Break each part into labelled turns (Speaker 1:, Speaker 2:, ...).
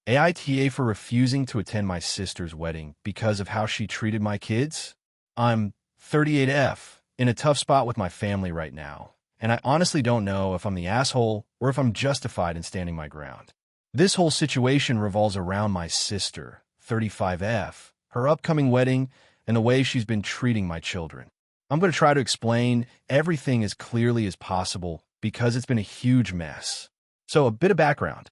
Speaker 1: AITA for refusing to attend my sister's wedding because of how she treated my kids? I'm 38F, in a tough spot with my family right now, and I honestly don't know if I'm the asshole or if I'm justified in standing my ground. This whole situation revolves around my sister, 35F, her upcoming wedding, and the way she's been treating my children. I'm going to try to explain everything as clearly as possible because it's been a huge mess. So, a bit of background.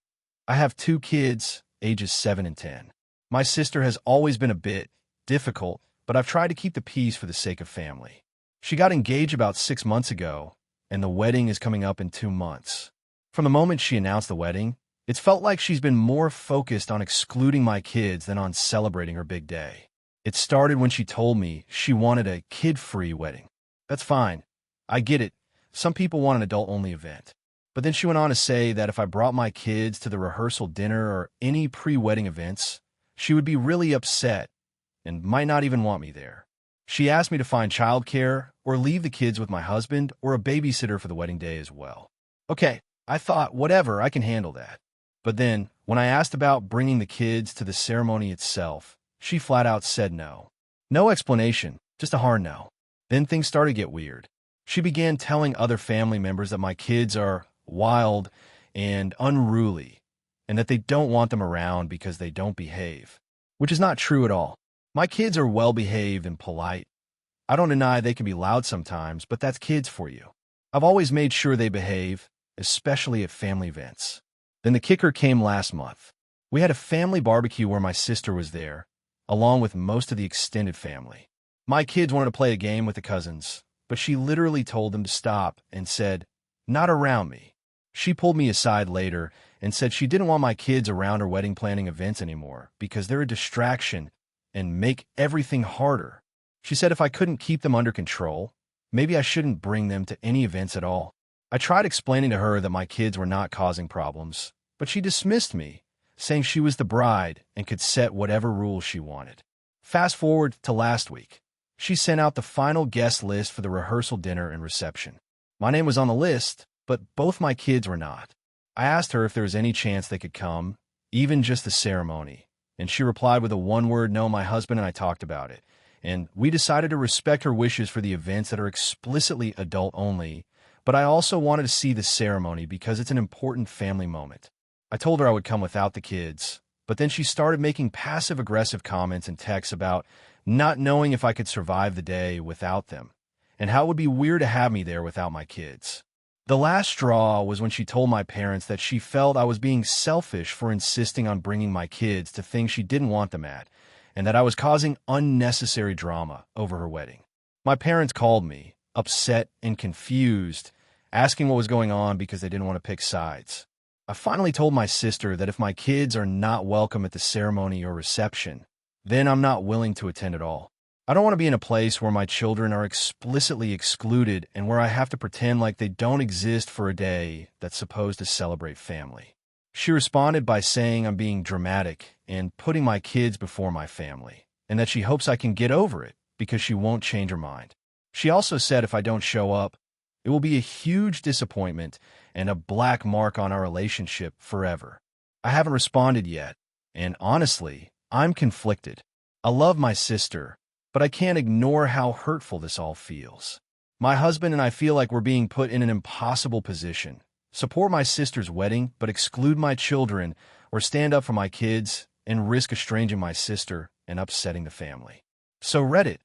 Speaker 1: I have two kids, ages 7 and 10. My sister has always been a bit difficult, but I've tried to keep the peace for the sake of family. She got engaged about 6 months ago, and the wedding is coming up in 2 months. From the moment she announced the wedding, it's felt like she's been more focused on excluding my kids than on celebrating her big day. It started when she told me she wanted a kid-free wedding. That's fine. I get it. Some people want an adult-only event. But then she went on to say that if I brought my kids to the rehearsal dinner or any pre-wedding events, she would be really upset and might not even want me there. She asked me to find childcare or leave the kids with my husband or a babysitter for the wedding day as well. Okay, I thought, whatever, I can handle that. But then, when I asked about bringing the kids to the ceremony itself, she flat out said no. No explanation, just a hard no. Then things started to get weird. She began telling other family members that my kids are wild and unruly, and that they don't want them around because they don't behave, which is not true at all. My kids are well-behaved and polite. I don't deny they can be loud sometimes, but that's kids for you. I've always made sure they behave, especially at family events. Then the kicker came last month. We had a family barbecue where my sister was there, along with most of the extended family. My kids wanted to play a game with the cousins, but she literally told them to stop and said, "Not around me." She pulled me aside later and said she didn't want my kids around her wedding planning events anymore because they're a distraction and make everything harder. She said if I couldn't keep them under control, maybe I shouldn't bring them to any events at all. I tried explaining to her that my kids were not causing problems, but she dismissed me, saying she was the bride and could set whatever rules she wanted. Fast forward to last week. She sent out the final guest list for the rehearsal dinner and reception. My name was on the list, but both my kids were not. I asked her if there was any chance they could come, even just the ceremony, and she replied with a one-word no. My husband and I talked about it, and we decided to respect her wishes for the events that are explicitly adult-only, but I also wanted to see the ceremony because it's an important family moment. I told her I would come without the kids, but then she started making passive-aggressive comments and texts about not knowing if I could survive the day without them, and how it would be weird to have me there without my kids. The last straw was when she told my parents that she felt I was being selfish for insisting on bringing my kids to things she didn't want them at, and that I was causing unnecessary drama over her wedding. My parents called me, upset and confused, asking what was going on because they didn't want to pick sides. I finally told my sister that if my kids are not welcome at the ceremony or reception, then I'm not willing to attend at all. I don't want to be in a place where my children are explicitly excluded and where I have to pretend like they don't exist for a day that's supposed to celebrate family. She responded by saying I'm being dramatic and putting my kids before my family, and that she hopes I can get over it because she won't change her mind. She also said if I don't show up, it will be a huge disappointment and a black mark on our relationship forever. I haven't responded yet, and honestly, I'm conflicted. I love my sister, but I can't ignore how hurtful this all feels. My husband and I feel like we're being put in an impossible position. Support my sister's wedding, but exclude my children, or stand up for my kids and risk estranging my sister and upsetting the family. So Reddit,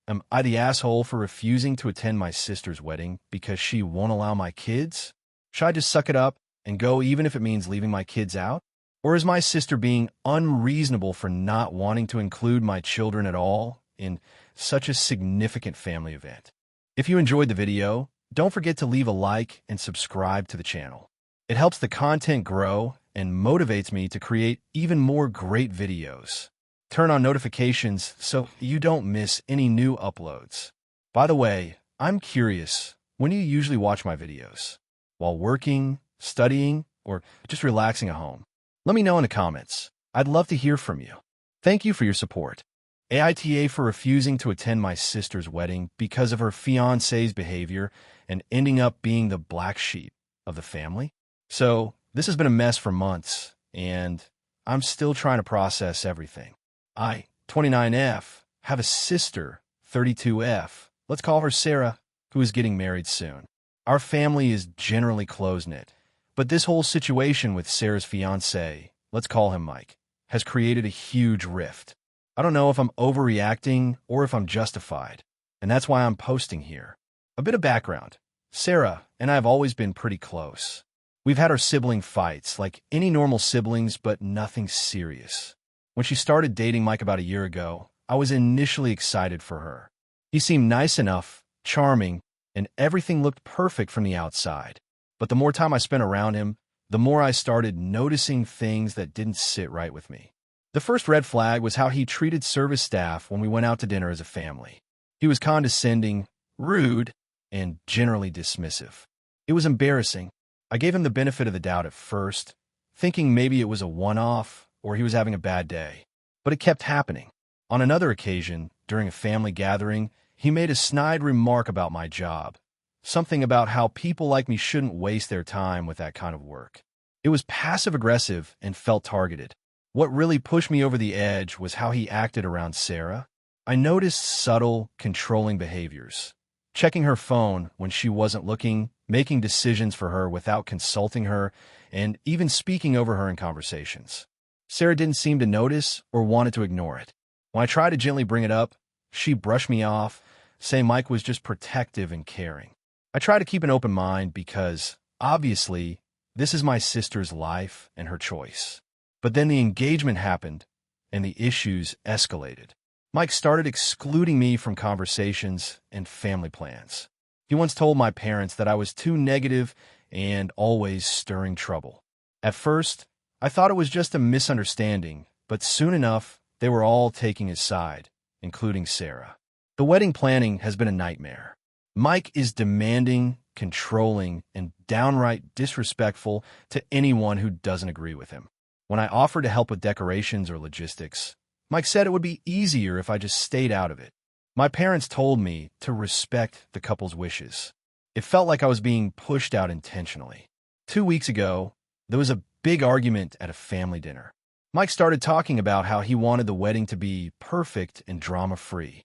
Speaker 1: am I the asshole for refusing to attend my sister's wedding because she won't allow my kids? Should I just suck it up and go even if it means leaving my kids out? Or is my sister being unreasonable for not wanting to include my children at all in such a significant family event? If you enjoyed the video, don't forget to leave a like and subscribe to the channel. It helps the content grow and motivates me to create even more great videos. Turn on notifications so you don't miss any new uploads. By the way, I'm curious, when do you usually watch my videos? While working, studying, or just relaxing at home? Let me know in the comments. I'd love to hear from you. Thank you for your support. AITA for refusing to attend my sister's wedding because of her fiancé's behavior and ending up being the black sheep of the family. So, this has been a mess for months, and I'm still trying to process everything. I, 29F, have a sister, 32F. Let's call her Sarah, who is getting married soon. Our family is generally close-knit, but this whole situation with Sarah's fiancé, let's call him Mike, has created a huge rift. I don't know if I'm overreacting or if I'm justified, and that's why I'm posting here. A bit of background. Sarah and I have always been pretty close. We've had our sibling fights, like any normal siblings, but nothing serious. When she started dating Mike about a year ago, I was initially excited for her. He seemed nice enough, charming, and everything looked perfect from the outside. But the more time I spent around him, the more I started noticing things that didn't sit right with me. The first red flag was how he treated service staff when we went out to dinner as a family. He was condescending, rude, and generally dismissive. It was embarrassing. I gave him the benefit of the doubt at first, thinking maybe it was a one-off or he was having a bad day. But it kept happening. On another occasion, during a family gathering, he made a snide remark about my job, something about how people like me shouldn't waste their time with that kind of work. It was passive-aggressive and felt targeted. What really pushed me over the edge was how he acted around Sarah. I noticed subtle, controlling behaviors. Checking her phone when she wasn't looking, making decisions for her without consulting her, and even speaking over her in conversations. Sarah didn't seem to notice or wanted to ignore it. When I tried to gently bring it up, she brushed me off, saying Mike was just protective and caring. I try to keep an open mind because, obviously, this is my sister's life and her choice. But then the engagement happened, and the issues escalated. Mike started excluding me from conversations and family plans. He once told my parents that I was too negative and always stirring trouble. At first, I thought it was just a misunderstanding, but soon enough, they were all taking his side, including Sarah. The wedding planning has been a nightmare. Mike is demanding, controlling, and downright disrespectful to anyone who doesn't agree with him. When I offered to help with decorations or logistics, Mike said it would be easier if I just stayed out of it. My parents told me to respect the couple's wishes. It felt like I was being pushed out intentionally. 2 weeks ago, there was a big argument at a family dinner. Mike started talking about how he wanted the wedding to be perfect and drama-free.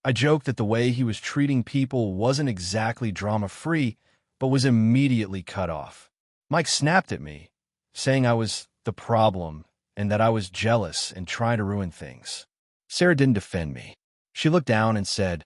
Speaker 1: I joked that the way he was treating people wasn't exactly drama-free, but was immediately cut off. Mike snapped at me, saying I was the problem and that I was jealous and trying to ruin things. Sarah didn't defend me. She looked down and said,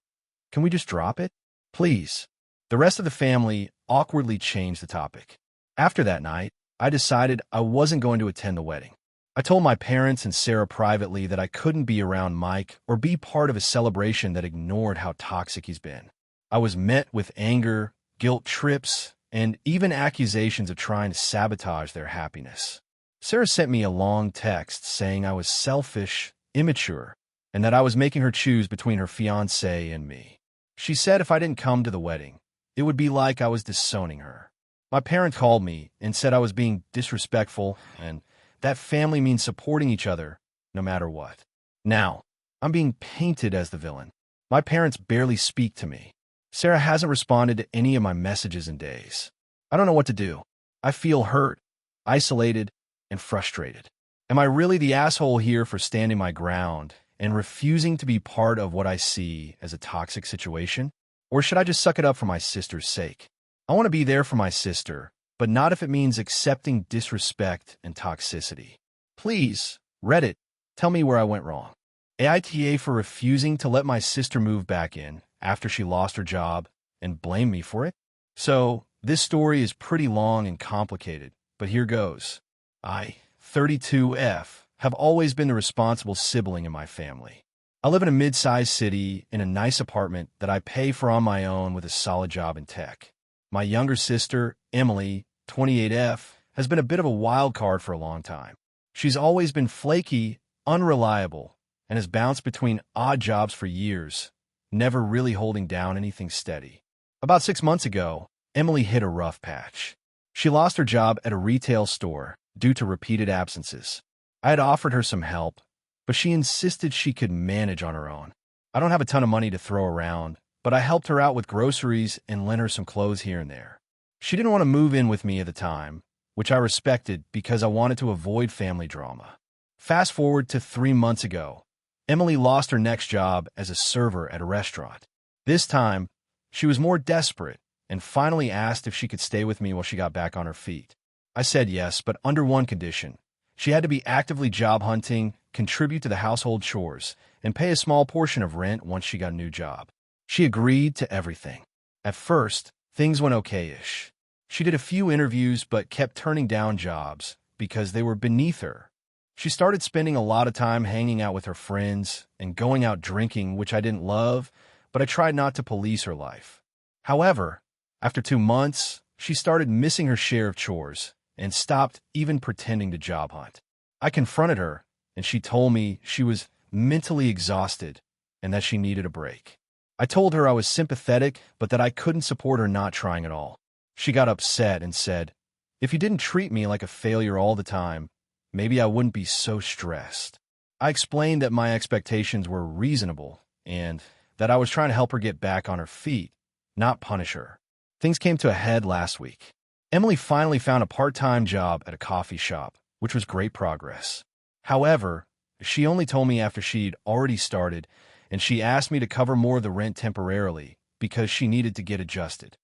Speaker 1: "Can we just drop it? Please." The rest of the family awkwardly changed the topic. After that night, I decided I wasn't going to attend the wedding. I told my parents and Sarah privately that I couldn't be around Mike or be part of a celebration that ignored how toxic he's been. I was met with anger, guilt trips, and even accusations of trying to sabotage their happiness. Sarah sent me a long text saying I was selfish, immature, and that I was making her choose between her fiancé and me. She said if I didn't come to the wedding, it would be like I was disowning her. My parents called me and said I was being disrespectful and that family means supporting each other no matter what. Now, I'm being painted as the villain. My parents barely speak to me. Sarah hasn't responded to any of my messages in days. I don't know what to do. I feel hurt, isolated, and frustrated. Am I really the asshole here for standing my ground and refusing to be part of what I see as a toxic situation? Or should I just suck it up for my sister's sake? I want to be there for my sister, but not if it means accepting disrespect and toxicity. Please, Reddit, tell me where I went wrong. AITA for refusing to let my sister move back in after she lost her job and blame me for it? So, this story is pretty long and complicated, but here goes. I, 32F, have always been the responsible sibling in my family. I live in a mid-sized city in a nice apartment that I pay for on my own with a solid job in tech. My younger sister, Emily, 28F, has been a bit of a wild card for a long time. She's always been flaky, unreliable, and has bounced between odd jobs for years, never really holding down anything steady. About 6 months ago, Emily hit a rough patch. She lost her job at a retail store due to repeated absences. I had offered her some help, but she insisted she could manage on her own. I don't have a ton of money to throw around, but I helped her out with groceries and lent her some clothes here and there. She didn't want to move in with me at the time, which I respected because I wanted to avoid family drama. Fast forward to 3 months ago. Emily lost her next job as a server at a restaurant. This time, she was more desperate and finally asked if she could stay with me while she got back on her feet. I said yes, but under one condition. She had to be actively job hunting, contribute to the household chores, and pay a small portion of rent once she got a new job. She agreed to everything. At first, things went okay-ish. She did a few interviews but kept turning down jobs because they were beneath her. She started spending a lot of time hanging out with her friends and going out drinking, which I didn't love, but I tried not to police her life. However, after 2 months, she started missing her share of chores and stopped even pretending to job hunt. I confronted her, and she told me she was mentally exhausted and that she needed a break. I told her I was sympathetic, but that I couldn't support her not trying at all. She got upset and said, "If you didn't treat me like a failure all the time, maybe I wouldn't be so stressed." I explained that my expectations were reasonable and that I was trying to help her get back on her feet, not punish her. Things came to a head last week. Emily finally found a part-time job at a coffee shop, which was great progress. However, she only told me after she'd already started, and she asked me to cover more of the rent temporarily because she needed to get adjusted.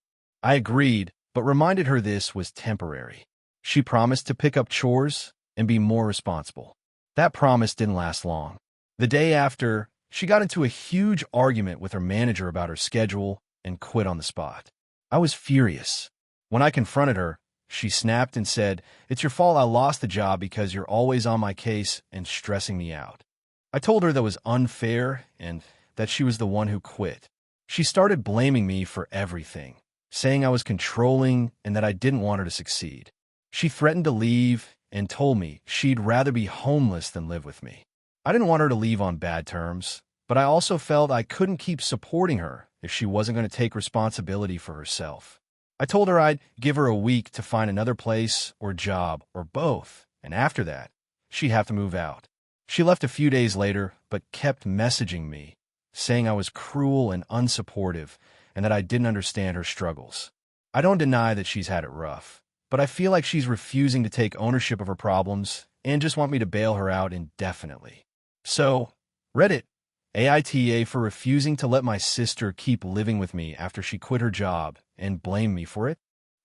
Speaker 1: I agreed, but reminded her this was temporary. She promised to pick up chores and be more responsible. That promise didn't last long. The day after, she got into a huge argument with her manager about her schedule and quit on the spot. I was furious. When I confronted her, she snapped and said, "It's your fault I lost the job because you're always on my case and stressing me out." I told her that was unfair and that she was the one who quit. She started blaming me for everything, saying I was controlling and that I didn't want her to succeed. She threatened to leave and told me she'd rather be homeless than live with me. I didn't want her to leave on bad terms, but I also felt I couldn't keep supporting her if she wasn't going to take responsibility for herself. I told her I'd give her a week to find another place or job or both, and after that, she'd have to move out. She left a few days later, but kept messaging me, saying I was cruel and unsupportive and that I didn't understand her struggles. I don't deny that she's had it rough, but I feel like she's refusing to take ownership of her problems and just want me to bail her out indefinitely. So, Reddit, AITA for refusing to let my sister keep living with me after she quit her job and blame me for it.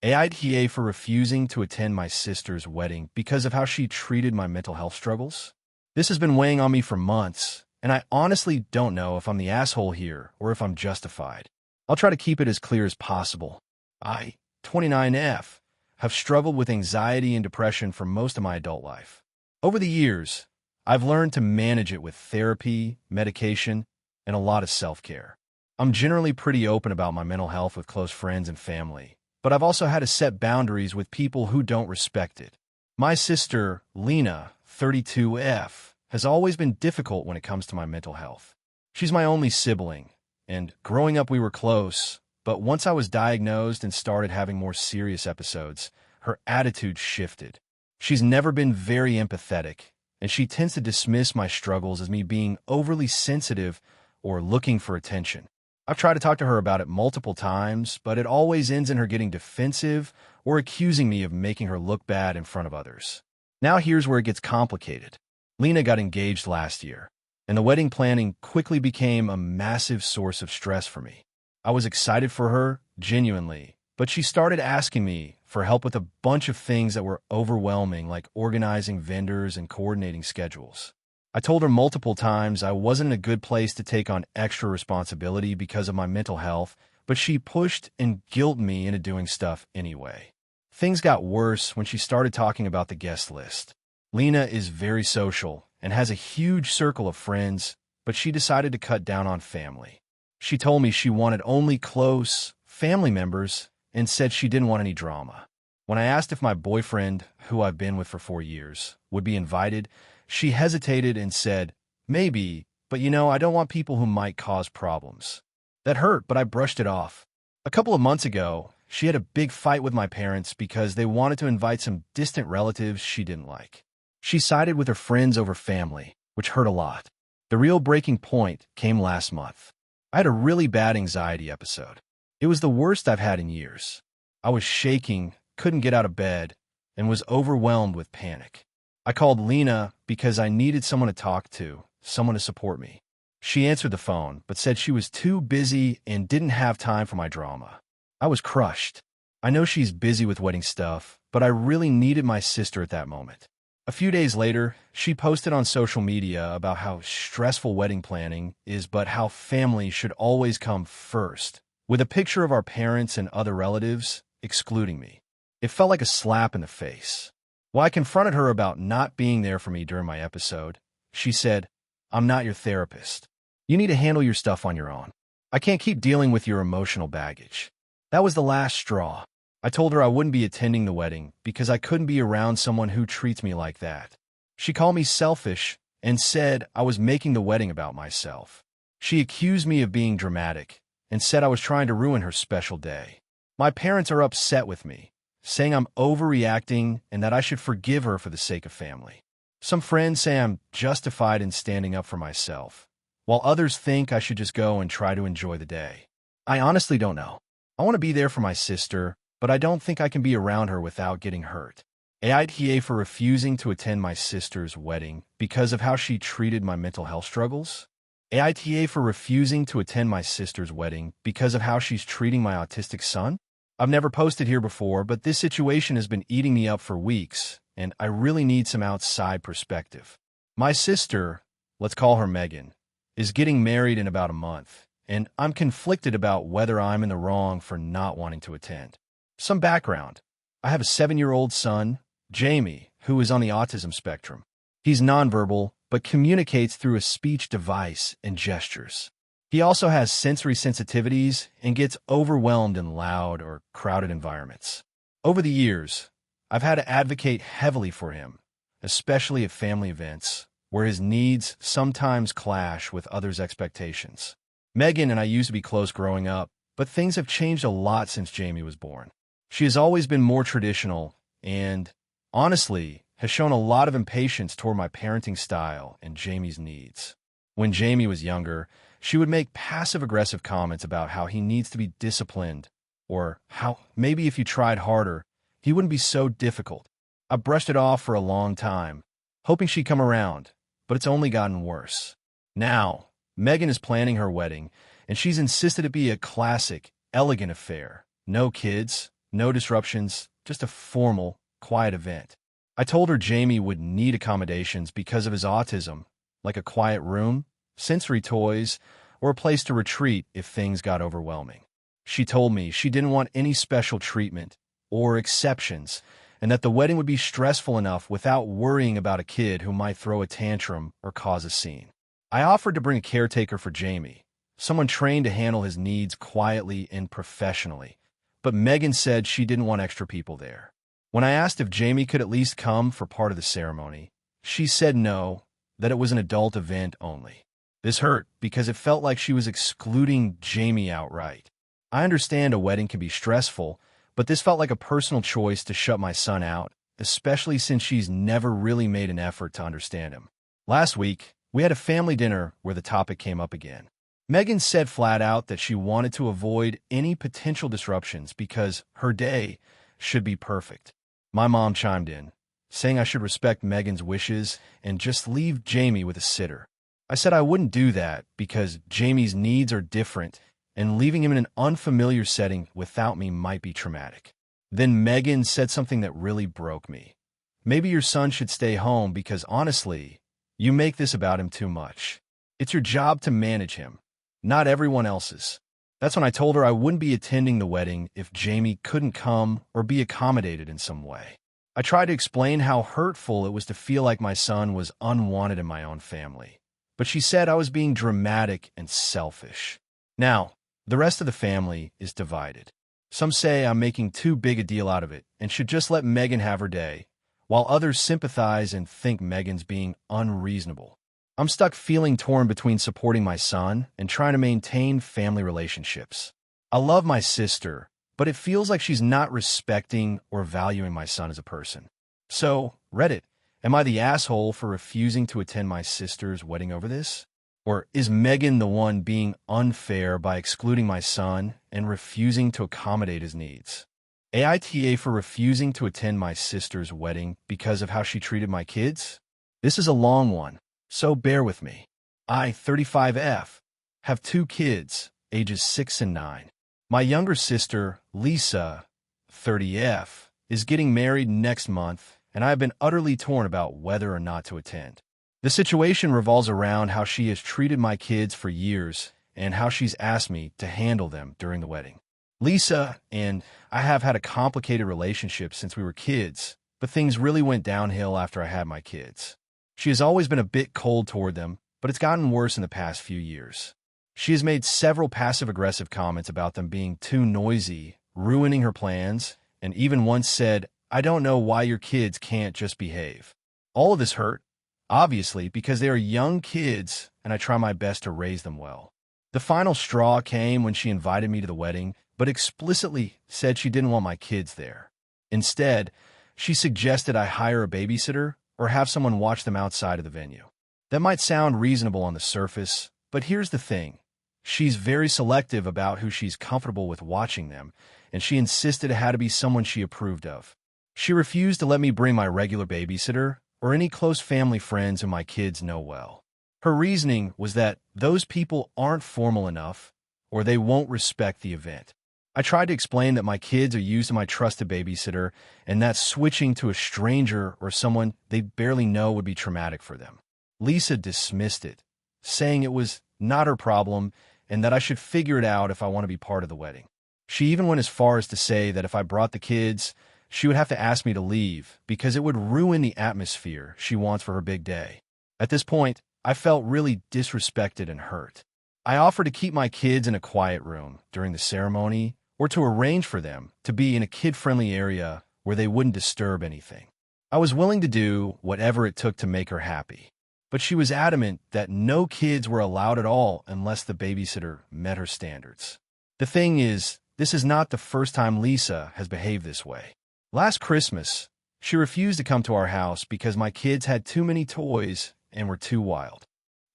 Speaker 1: AITA for refusing to attend my sister's wedding because of how she treated my mental health struggles. This has been weighing on me for months, and I honestly don't know if I'm the asshole here or if I'm justified. I'll try to keep it as clear as possible. I, 29F, have struggled with anxiety and depression for most of my adult life. Over the years, I've learned to manage it with therapy, medication, and a lot of self-care. I'm generally pretty open about my mental health with close friends and family, but I've also had to set boundaries with people who don't respect it. My sister, Lena, 32F, has always been difficult when it comes to my mental health. She's my only sibling, and growing up we were close, but once I was diagnosed and started having more serious episodes, her attitude shifted. She's never been very empathetic, and she tends to dismiss my struggles as me being overly sensitive or looking for attention. I've tried to talk to her about it multiple times, but it always ends in her getting defensive or accusing me of making her look bad in front of others. Now here's where it gets complicated. Lena got engaged last year, and the wedding planning quickly became a massive source of stress for me. I was excited for her, genuinely, but she started asking me for help with a bunch of things that were overwhelming, like organizing vendors and coordinating schedules. I told her multiple times I wasn't in a good place to take on extra responsibility because of my mental health, but she pushed and guilted me into doing stuff anyway. Things got worse when she started talking about the guest list. Lena is very social and has a huge circle of friends, but she decided to cut down on family. She told me she wanted only close family members and said she didn't want any drama. When I asked if my boyfriend, who I've been with for 4 years, would be invited, she hesitated and said, "Maybe, but I don't want people who might cause problems." That hurt, but I brushed it off. A couple of months ago, she had a big fight with my parents because they wanted to invite some distant relatives she didn't like. She sided with her friends over family, which hurt a lot. The real breaking point came last month. I had a really bad anxiety episode. It was the worst I've had in years. I was shaking, couldn't get out of bed, and was overwhelmed with panic. I called Lena because I needed someone to talk to, someone to support me. She answered the phone, but said she was too busy and didn't have time for my drama. I was crushed. I know she's busy with wedding stuff, but I really needed my sister at that moment. A few days later, she posted on social media about how stressful wedding planning is, but how family should always come first, with a picture of our parents and other relatives excluding me. It felt like a slap in the face. While I confronted her about not being there for me during my episode, she said, "I'm not your therapist. You need to handle your stuff on your own. I can't keep dealing with your emotional baggage." That was the last straw. I told her I wouldn't be attending the wedding because I couldn't be around someone who treats me like that. She called me selfish and said I was making the wedding about myself. She accused me of being dramatic and said I was trying to ruin her special day. My parents are upset with me, saying I'm overreacting and that I should forgive her for the sake of family. Some friends say I'm justified in standing up for myself, while others think I should just go and try to enjoy the day. I honestly don't know. I want to be there for my sister, but I don't think I can be around her without getting hurt. AITA for refusing to attend my sister's wedding because of how she treated my mental health struggles. AITA for refusing to attend my sister's wedding because of how she's treating my autistic son. I've never posted here before, but this situation has been eating me up for weeks, and I really need some outside perspective. My sister, let's call her Megan, is getting married in about a month, and I'm conflicted about whether I'm in the wrong for not wanting to attend. Some background. I have a 7-year-old son, Jamie, who is on the autism spectrum. He's nonverbal, but communicates through a speech device and gestures. He also has sensory sensitivities and gets overwhelmed in loud or crowded environments. Over the years, I've had to advocate heavily for him, especially at family events, where his needs sometimes clash with others' expectations. Megan and I used to be close growing up, but things have changed a lot since Jamie was born. She has always been more traditional and, honestly, has shown a lot of impatience toward my parenting style and Jamie's needs. When Jamie was younger, she would make passive-aggressive comments about how he needs to be disciplined, or how maybe if you tried harder, he wouldn't be so difficult. I brushed it off for a long time, hoping she'd come around, but it's only gotten worse. Now, Megan is planning her wedding, and she's insisted it be a classic, elegant affair. No kids, no disruptions, just a formal, quiet event. I told her Jamie would need accommodations because of his autism, like a quiet room, sensory toys, or a place to retreat if things got overwhelming. She told me she didn't want any special treatment or exceptions, and that the wedding would be stressful enough without worrying about a kid who might throw a tantrum or cause a scene. I offered to bring a caretaker for Jamie, someone trained to handle his needs quietly and professionally, but Megan said she didn't want extra people there. When I asked if Jamie could at least come for part of the ceremony, she said no, that it was an adult event only. This hurt because it felt like she was excluding Jamie outright. I understand a wedding can be stressful, but this felt like a personal choice to shut my son out, especially since she's never really made an effort to understand him. Last week, we had a family dinner where the topic came up again. Megan said flat out that she wanted to avoid any potential disruptions because her day should be perfect. My mom chimed in, saying I should respect Megan's wishes and just leave Jamie with a sitter. I said I wouldn't do that because Jamie's needs are different and leaving him in an unfamiliar setting without me might be traumatic. Then Megan said something that really broke me. Maybe your son should stay home because honestly, you make this about him too much. It's your job to manage him, not everyone else's. That's when I told her I wouldn't be attending the wedding if Jamie couldn't come or be accommodated in some way. I tried to explain how hurtful it was to feel like my son was unwanted in my own family, but she said I was being dramatic and selfish. Now, the rest of the family is divided. Some say I'm making too big a deal out of it and should just let Megan have her day, while others sympathize and think Megan's being unreasonable. I'm stuck feeling torn between supporting my son and trying to maintain family relationships. I love my sister, but it feels like she's not respecting or valuing my son as a person. So, Reddit, am I the asshole for refusing to attend my sister's wedding over this? Or is Megan the one being unfair by excluding my son and refusing to accommodate his needs? AITA for refusing to attend my sister's wedding because of how she treated my kids? This is a long one, so bear with me. I, 35F, have two kids, ages 6 and 9. My younger sister, Lisa, 30F, is getting married next month, and I have been utterly torn about whether or not to attend. The situation revolves around how she has treated my kids for years and how she's asked me to handle them during the wedding. Lisa and I have had a complicated relationship since we were kids, but things really went downhill after I had my kids. She has always been a bit cold toward them, but it's gotten worse in the past few years. She has made several passive-aggressive comments about them being too noisy, ruining her plans, and even once said, "I don't know why your kids can't just behave." All of this hurt, obviously, because they are young kids and I try my best to raise them well. The final straw came when she invited me to the wedding, but explicitly said she didn't want my kids there. Instead, she suggested I hire a babysitter or have someone watch them outside of the venue. That might sound reasonable on the surface, but here's the thing. She's very selective about who she's comfortable with watching them, and she insisted it had to be someone she approved of. She refused to let me bring my regular babysitter or any close family friends who my kids know well. Her reasoning was that those people aren't formal enough or they won't respect the event. I tried to explain that my kids are used to my trusted babysitter and that switching to a stranger or someone they barely know would be traumatic for them. Lisa dismissed it, saying it was not her problem and that I should figure it out if I want to be part of the wedding. She even went as far as to say that if I brought the kids, she would have to ask me to leave because it would ruin the atmosphere she wants for her big day. At this point, I felt really disrespected and hurt. I offered to keep my kids in a quiet room during the ceremony or to arrange for them to be in a kid-friendly area where they wouldn't disturb anything. I was willing to do whatever it took to make her happy, but she was adamant that no kids were allowed at all unless the babysitter met her standards. The thing is, this is not the first time Lisa has behaved this way. Last Christmas, she refused to come to our house because my kids had too many toys and were too wild.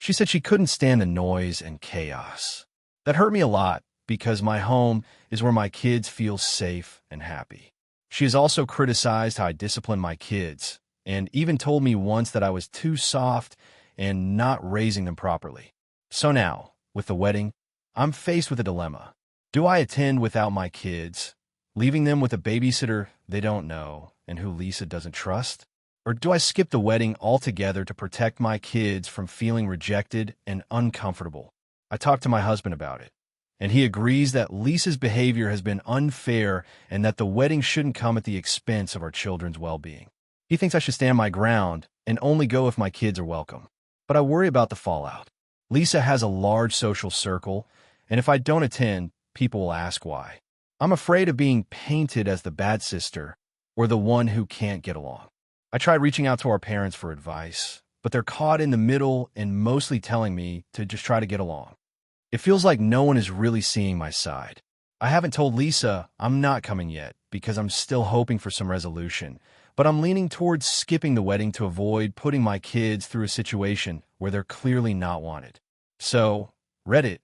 Speaker 1: She said she couldn't stand the noise and chaos. That hurt me a lot because my home is where my kids feel safe and happy. She has also criticized how I discipline my kids and even told me once that I was too soft and not raising them properly. So now, with the wedding, I'm faced with a dilemma. Do I attend without my kids, leaving them with a babysitter they don't know and who Lisa doesn't trust? Or do I skip the wedding altogether to protect my kids from feeling rejected and uncomfortable? I talked to my husband about it, and he agrees that Lisa's behavior has been unfair and that the wedding shouldn't come at the expense of our children's well-being. He thinks I should stand my ground and only go if my kids are welcome. But I worry about the fallout. Lisa has a large social circle, and if I don't attend, people will ask why. I'm afraid of being painted as the bad sister or the one who can't get along. I tried reaching out to our parents for advice, but they're caught in the middle and mostly telling me to just try to get along. It feels like no one is really seeing my side. I haven't told Lisa I'm not coming yet because I'm still hoping for some resolution, but I'm leaning towards skipping the wedding to avoid putting my kids through a situation where they're clearly not wanted. So, Reddit,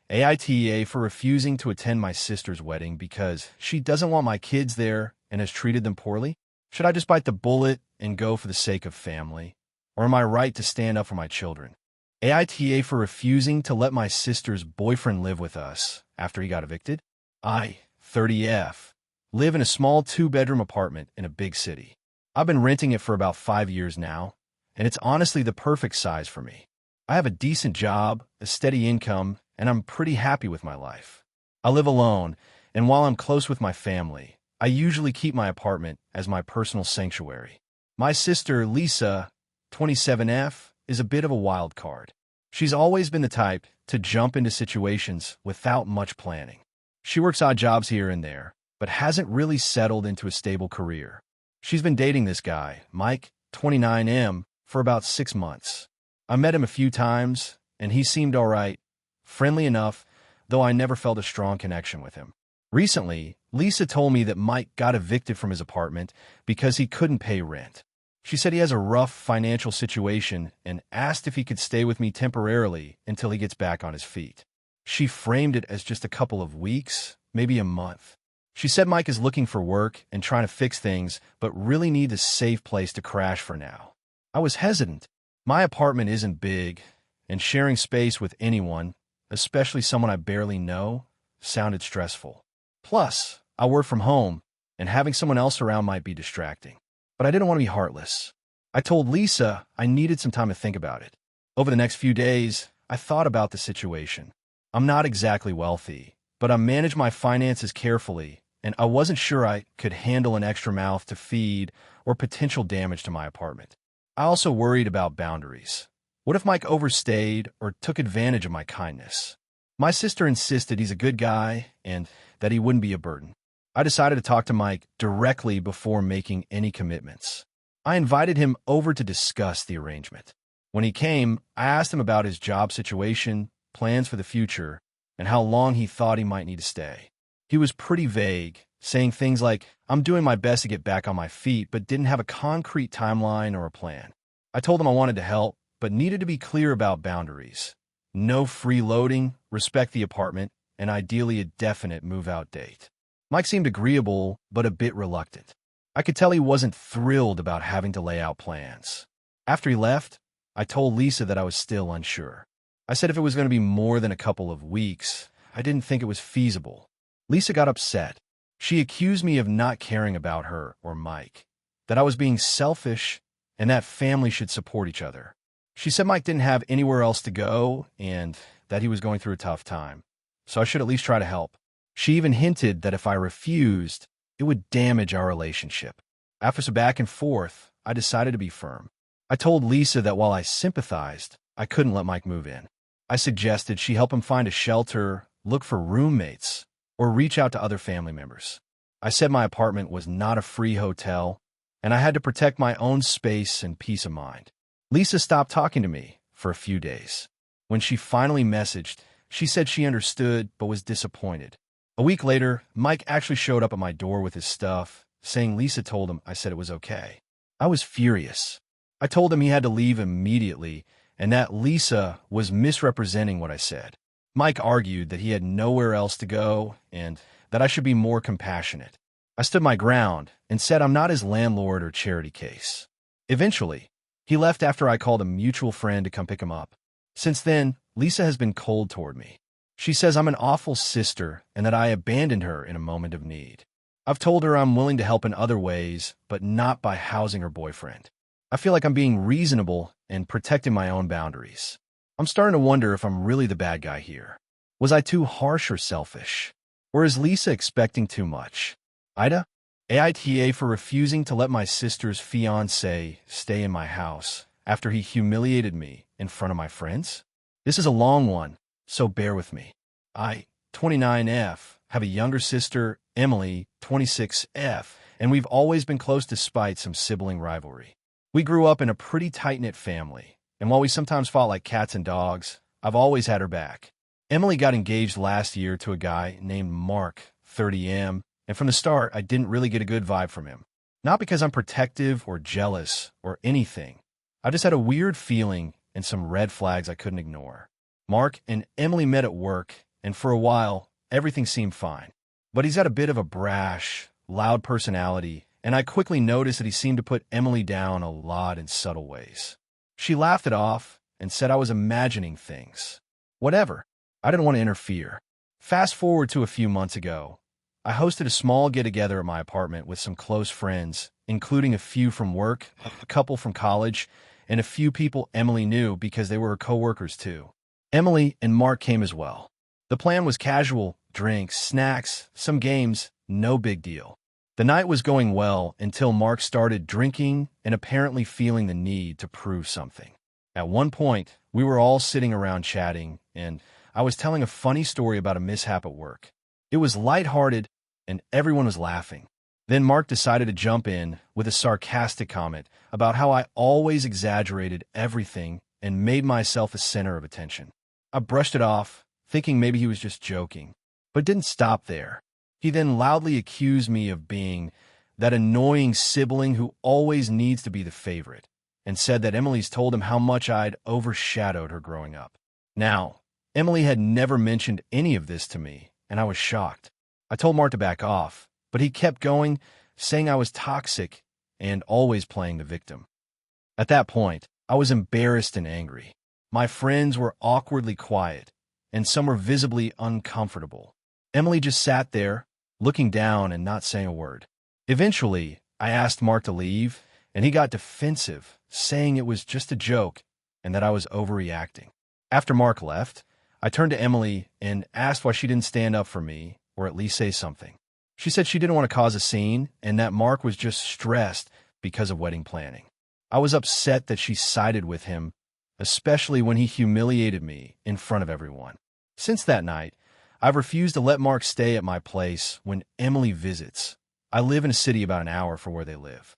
Speaker 1: AITA for refusing to attend my sister's wedding because she doesn't want my kids there and has treated them poorly? Should I just bite the bullet and go for the sake of family? Or am I right to stand up for my children? AITA for refusing to let my sister's boyfriend live with us after he got evicted? I, 30F, live in a small 2-bedroom apartment in a big city. I've been renting it for about 5 years now, and it's honestly the perfect size for me. I have a decent job, a steady income, and I'm pretty happy with my life. I live alone, and while I'm close with my family, I usually keep my apartment as my personal sanctuary. My sister, Lisa, 27F, is a bit of a wild card. She's always been the type to jump into situations without much planning. She works odd jobs here and there, but hasn't really settled into a stable career. She's been dating this guy, Mike, 29M, for about 6 months. I met him a few times, and he seemed all right, friendly enough, though I never felt a strong connection with him. Recently, Lisa told me that Mike got evicted from his apartment because he couldn't pay rent. She said he has a rough financial situation and asked if he could stay with me temporarily until he gets back on his feet. She framed it as just a couple of weeks, maybe a month. She said Mike is looking for work and trying to fix things, but really needs a safe place to crash for now. I was hesitant. My apartment isn't big, and sharing space with anyone, especially someone I barely know, sounded stressful. Plus, I work from home, and having someone else around might be distracting. But I didn't want to be heartless. I told Lisa I needed some time to think about it. Over the next few days, I thought about the situation. I'm not exactly wealthy, but I manage my finances carefully, and I wasn't sure I could handle an extra mouth to feed or potential damage to my apartment. I also worried about boundaries. What if Mike overstayed or took advantage of my kindness? My sister insisted he's a good guy and that he wouldn't be a burden. I decided to talk to Mike directly before making any commitments. I invited him over to discuss the arrangement. When he came, I asked him about his job situation, plans for the future, and how long he thought he might need to stay. He was pretty vague, saying things like, "I'm doing my best to get back on my feet," but didn't have a concrete timeline or a plan. I told him I wanted to help, but needed to be clear about boundaries. No freeloading, respect the apartment, and ideally a definite move-out date. Mike seemed agreeable, but a bit reluctant. I could tell he wasn't thrilled about having to lay out plans. After he left, I told Lisa that I was still unsure. I said if it was going to be more than a couple of weeks, I didn't think it was feasible. Lisa got upset. She accused me of not caring about her or Mike, that I was being selfish, and that families should support each other. She said Mike didn't have anywhere else to go and that he was going through a tough time, so I should at least try to help. She even hinted that if I refused, it would damage our relationship. After some back and forth, I decided to be firm. I told Lisa that while I sympathized, I couldn't let Mike move in. I suggested she help him find a shelter, look for roommates, or reach out to other family members. I said my apartment was not a free hotel, and I had to protect my own space and peace of mind. Lisa stopped talking to me for a few days. When she finally messaged, she said she understood but was disappointed. A week later, Mike actually showed up at my door with his stuff, saying Lisa told him I said it was okay. I was furious. I told him he had to leave immediately and that Lisa was misrepresenting what I said. Mike argued that he had nowhere else to go and that I should be more compassionate. I stood my ground and said I'm not his landlord or charity case. Eventually, he left after I called a mutual friend to come pick him up. Since then, Lisa has been cold toward me. She says I'm an awful sister and that I abandoned her in a moment of need. I've told her I'm willing to help in other ways, but not by housing her boyfriend. I feel like I'm being reasonable and protecting my own boundaries. I'm starting to wonder if I'm really the bad guy here. Was I too harsh or selfish? Or is Lisa expecting too much? AITA? AITA for refusing to let my sister's fiancé stay in my house after he humiliated me in front of my friends? This is a long one, so bear with me. I, 29F, have a younger sister, Emily, 26F, and we've always been close despite some sibling rivalry. We grew up in a pretty tight-knit family, and while we sometimes fought like cats and dogs, I've always had her back. Emily got engaged last year to a guy named Mark, 30M, and from the start, I didn't really get a good vibe from him. Not because I'm protective or jealous or anything. I just had a weird feeling and some red flags I couldn't ignore. Mark and Emily met at work, and for a while, everything seemed fine. But he's got a bit of a brash, loud personality, and I quickly noticed that he seemed to put Emily down a lot in subtle ways. She laughed it off and said I was imagining things. Whatever. I didn't want to interfere. Fast forward to a few months ago. I hosted a small get-together at my apartment with some close friends, including a few from work, a couple from college, and a few people Emily knew because they were her coworkers too. Emily and Mark came as well. The plan was casual, drinks, snacks, some games, no big deal. The night was going well until Mark started drinking and apparently feeling the need to prove something. At one point, we were all sitting around chatting, and I was telling a funny story about a mishap at work. It was lighthearted, and everyone was laughing. Then Mark decided to jump in with a sarcastic comment about how I always exaggerated everything and made myself a center of attention. I brushed it off, thinking maybe he was just joking, but didn't stop there. He then loudly accused me of being that annoying sibling who always needs to be the favorite, and said that Emily's told him how much I'd overshadowed her growing up. Now, Emily had never mentioned any of this to me, and I was shocked. I told Mark to back off, but he kept going, saying I was toxic and always playing the victim. At that point, I was embarrassed and angry. My friends were awkwardly quiet, and some were visibly uncomfortable. Emily just sat there, looking down and not saying a word. Eventually, I asked Mark to leave, and he got defensive, saying it was just a joke and that I was overreacting. After Mark left, I turned to Emily and asked why she didn't stand up for me, or at least say something. She said she didn't want to cause a scene and that Mark was just stressed because of wedding planning. I was upset that she sided with him, especially when he humiliated me in front of everyone. Since that night, I've refused to let Mark stay at my place when Emily visits. I live in a city about an hour from where they live.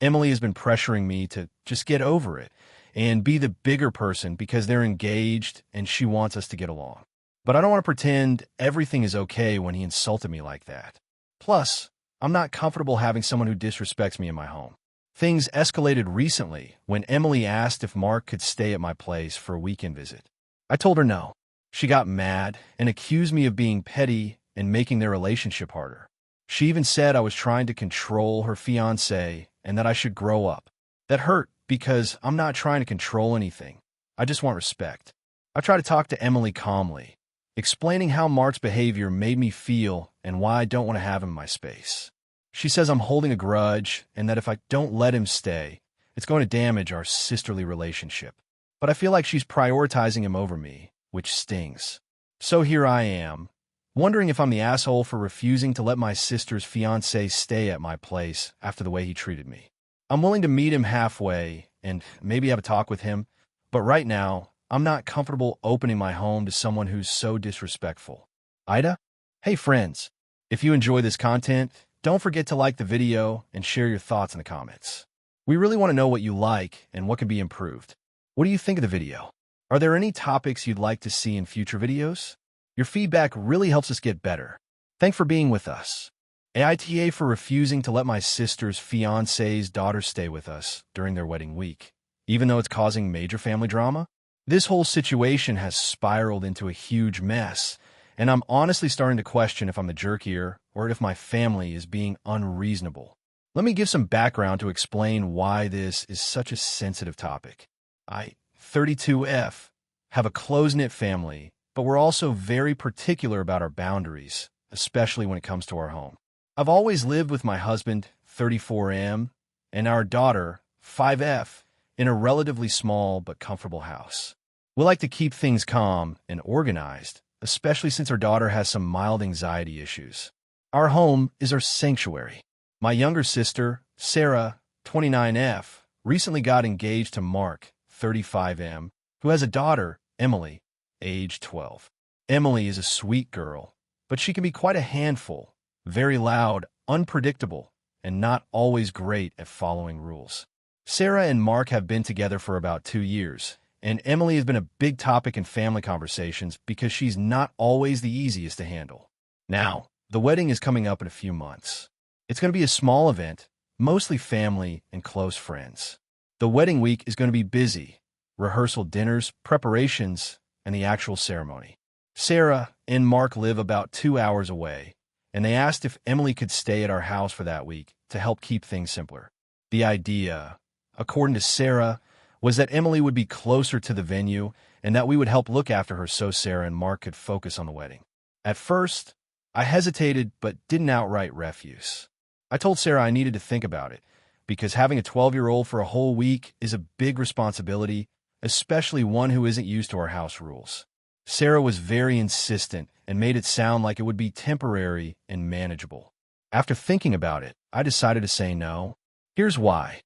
Speaker 1: Emily has been pressuring me to just get over it and be the bigger person because they're engaged and she wants us to get along. But I don't want to pretend everything is okay when he insulted me like that. Plus, I'm not comfortable having someone who disrespects me in my home. Things escalated recently when Emily asked if Mark could stay at my place for a weekend visit. I told her no. She got mad and accused me of being petty and making their relationship harder. She even said I was trying to control her fiancé and that I should grow up. That hurt because I'm not trying to control anything. I just want respect. I tried to talk to Emily calmly, explaining how Mark's behavior made me feel and why I don't want to have him in my space. She says I'm holding a grudge and that if I don't let him stay, it's going to damage our sisterly relationship. But I feel like she's prioritizing him over me, which stings. So here I am, wondering if I'm the asshole for refusing to let my sister's fiancé stay at my place after the way he treated me. I'm willing to meet him halfway and maybe have a talk with him, but right now, I'm not comfortable opening my home to someone who's so disrespectful. AITA? Hey friends, if you enjoy this content, don't forget to like the video and share your thoughts in the comments. We really want to know what you like and what can be improved. What do you think of the video? Are there any topics you'd like to see in future videos? Your feedback really helps us get better. Thanks for being with us. AITA for refusing to let my sister's fiancé's daughter stay with us during their wedding week, even though it's causing major family drama. This whole situation has spiraled into a huge mess, and I'm honestly starting to question if I'm the jerk here or if my family is being unreasonable. Let me give some background to explain why this is such a sensitive topic. I, 32F, have a close-knit family, but we're also very particular about our boundaries, especially when it comes to our home. I've always lived with my husband, 34M, and our daughter, 5F, in a relatively small but comfortable house. We like to keep things calm and organized, especially since our daughter has some mild anxiety issues. Our home is our sanctuary. My younger sister, Sarah, 29F, recently got engaged to Mark, 35M, who has a daughter, Emily, age 12. Emily is a sweet girl, but she can be quite a handful, very loud, unpredictable, and not always great at following rules. Sarah and Mark have been together for about 2 years, and Emily has been a big topic in family conversations because she's not always the easiest to handle. Now, the wedding is coming up in a few months. It's going to be a small event, mostly family and close friends. The wedding week is going to be busy, rehearsal dinners, preparations, and the actual ceremony. Sarah and Mark live about 2 hours away, and they asked if Emily could stay at our house for that week to help keep things simpler. The idea, according to Sarah, was that Emily would be closer to the venue and that we would help look after her so Sarah and Mark could focus on the wedding. At first, I hesitated but didn't outright refuse. I told Sarah I needed to think about it because having a 12-year-old for a whole week is a big responsibility, especially one who isn't used to our house rules. Sarah was very insistent and made it sound like it would be temporary and manageable. After thinking about it, I decided to say no. Here's why.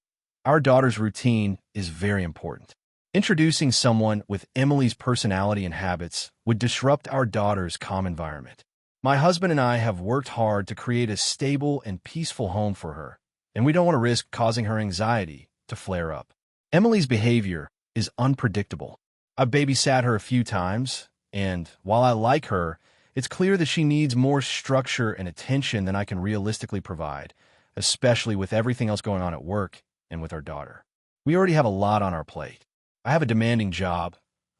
Speaker 1: Our daughter's routine is very important. Introducing someone with Emily's personality and habits would disrupt our daughter's calm environment. My husband and I have worked hard to create a stable and peaceful home for her, and we don't want to risk causing her anxiety to flare up. Emily's behavior is unpredictable. I've babysat her a few times, and while I like her, it's clear that she needs more structure and attention than I can realistically provide, especially with everything else going on at work and with our daughter. We already have a lot on our plate. I have a demanding job.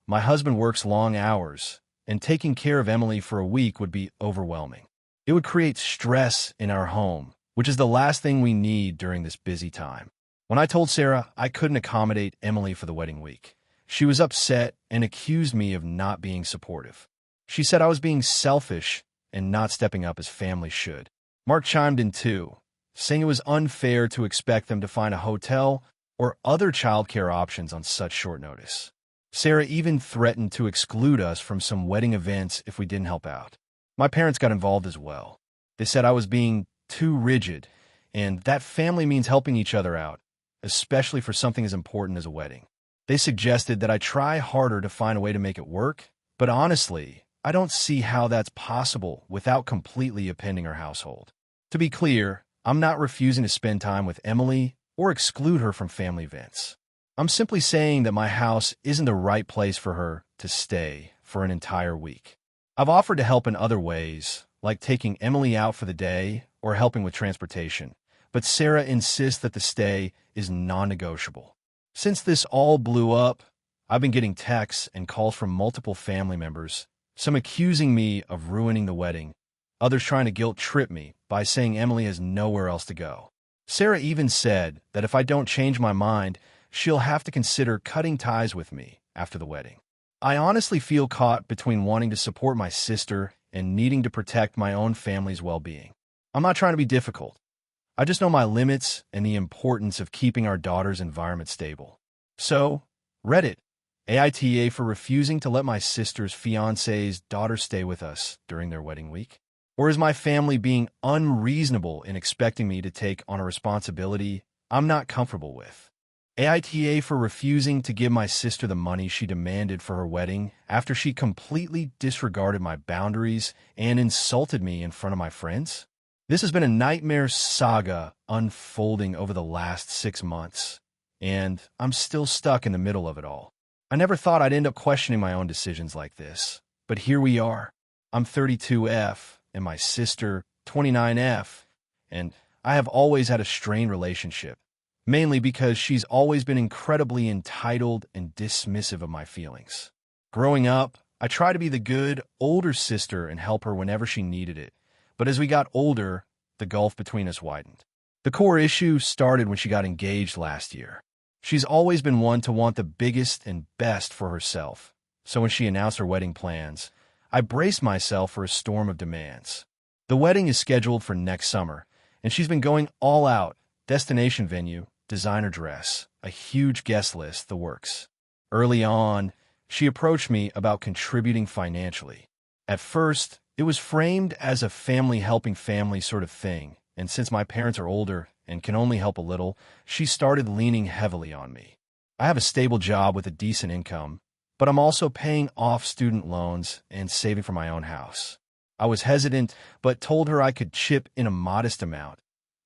Speaker 1: My husband works long hours, and taking care of Emily for a week would be overwhelming. It would create stress in our home, which is the last thing we need during this busy time. When I told Sarah I couldn't accommodate Emily for the wedding week, she was upset and accused me of not being supportive. She said I was being selfish and not stepping up as families should. Mark chimed in too, saying it was unfair to expect them to find a hotel or other childcare options on such short notice. Sarah even threatened to exclude us from some wedding events if we didn't help out. My parents got involved as well. They said I was being too rigid, and that family means helping each other out, especially for something as important as a wedding. They suggested that I try harder to find a way to make it work, but honestly, I don't see how that's possible without completely upending our household. To be clear, I'm not refusing to spend time with Emily or exclude her from family events. I'm simply saying that my house isn't the right place for her to stay for an entire week. I've offered to help in other ways, like taking Emily out for the day or helping with transportation, but Sarah insists that the stay is non-negotiable. Since this all blew up, I've been getting texts and calls from multiple family members, some accusing me of ruining the wedding, others trying to guilt-trip me by saying Emily has nowhere else to go. Sarah even said that if I don't change my mind, she'll have to consider cutting ties with me after the wedding. I honestly feel caught between wanting to support my sister and needing to protect my own family's well-being. I'm not trying to be difficult. I just know my limits and the importance of keeping our daughter's environment stable. So, Reddit, AITA for refusing to let my sister's fiancé's daughter stay with us during their wedding week? Or is my family being unreasonable in expecting me to take on a responsibility I'm not comfortable with? AITA for refusing to give my sister the money she demanded for her wedding after she completely disregarded my boundaries and insulted me in front of my friends? This has been a nightmare saga unfolding over the last 6 months, and I'm still stuck in the middle of it all. I never thought I'd end up questioning my own decisions like this, but here we are. I'm 32F, and my sister, 29F, and I have always had a strained relationship, mainly because she's always been incredibly entitled and dismissive of my feelings. Growing up, I tried to be the good, older sister and help her whenever she needed it, but as we got older, the gulf between us widened. The core issue started when she got engaged last year. She's always been one to want the biggest and best for herself, so when she announced her wedding plans, I braced myself for a storm of demands. The wedding is scheduled for next summer, and she's been going all out, destination venue, designer dress, a huge guest list, the works. Early on, she approached me about contributing financially. At first, it was framed as a family helping family sort of thing, and since my parents are older and can only help a little, she started leaning heavily on me. I have a stable job with a decent income, but I'm also paying off student loans and saving for my own house. I was hesitant, but told her I could chip in a modest amount,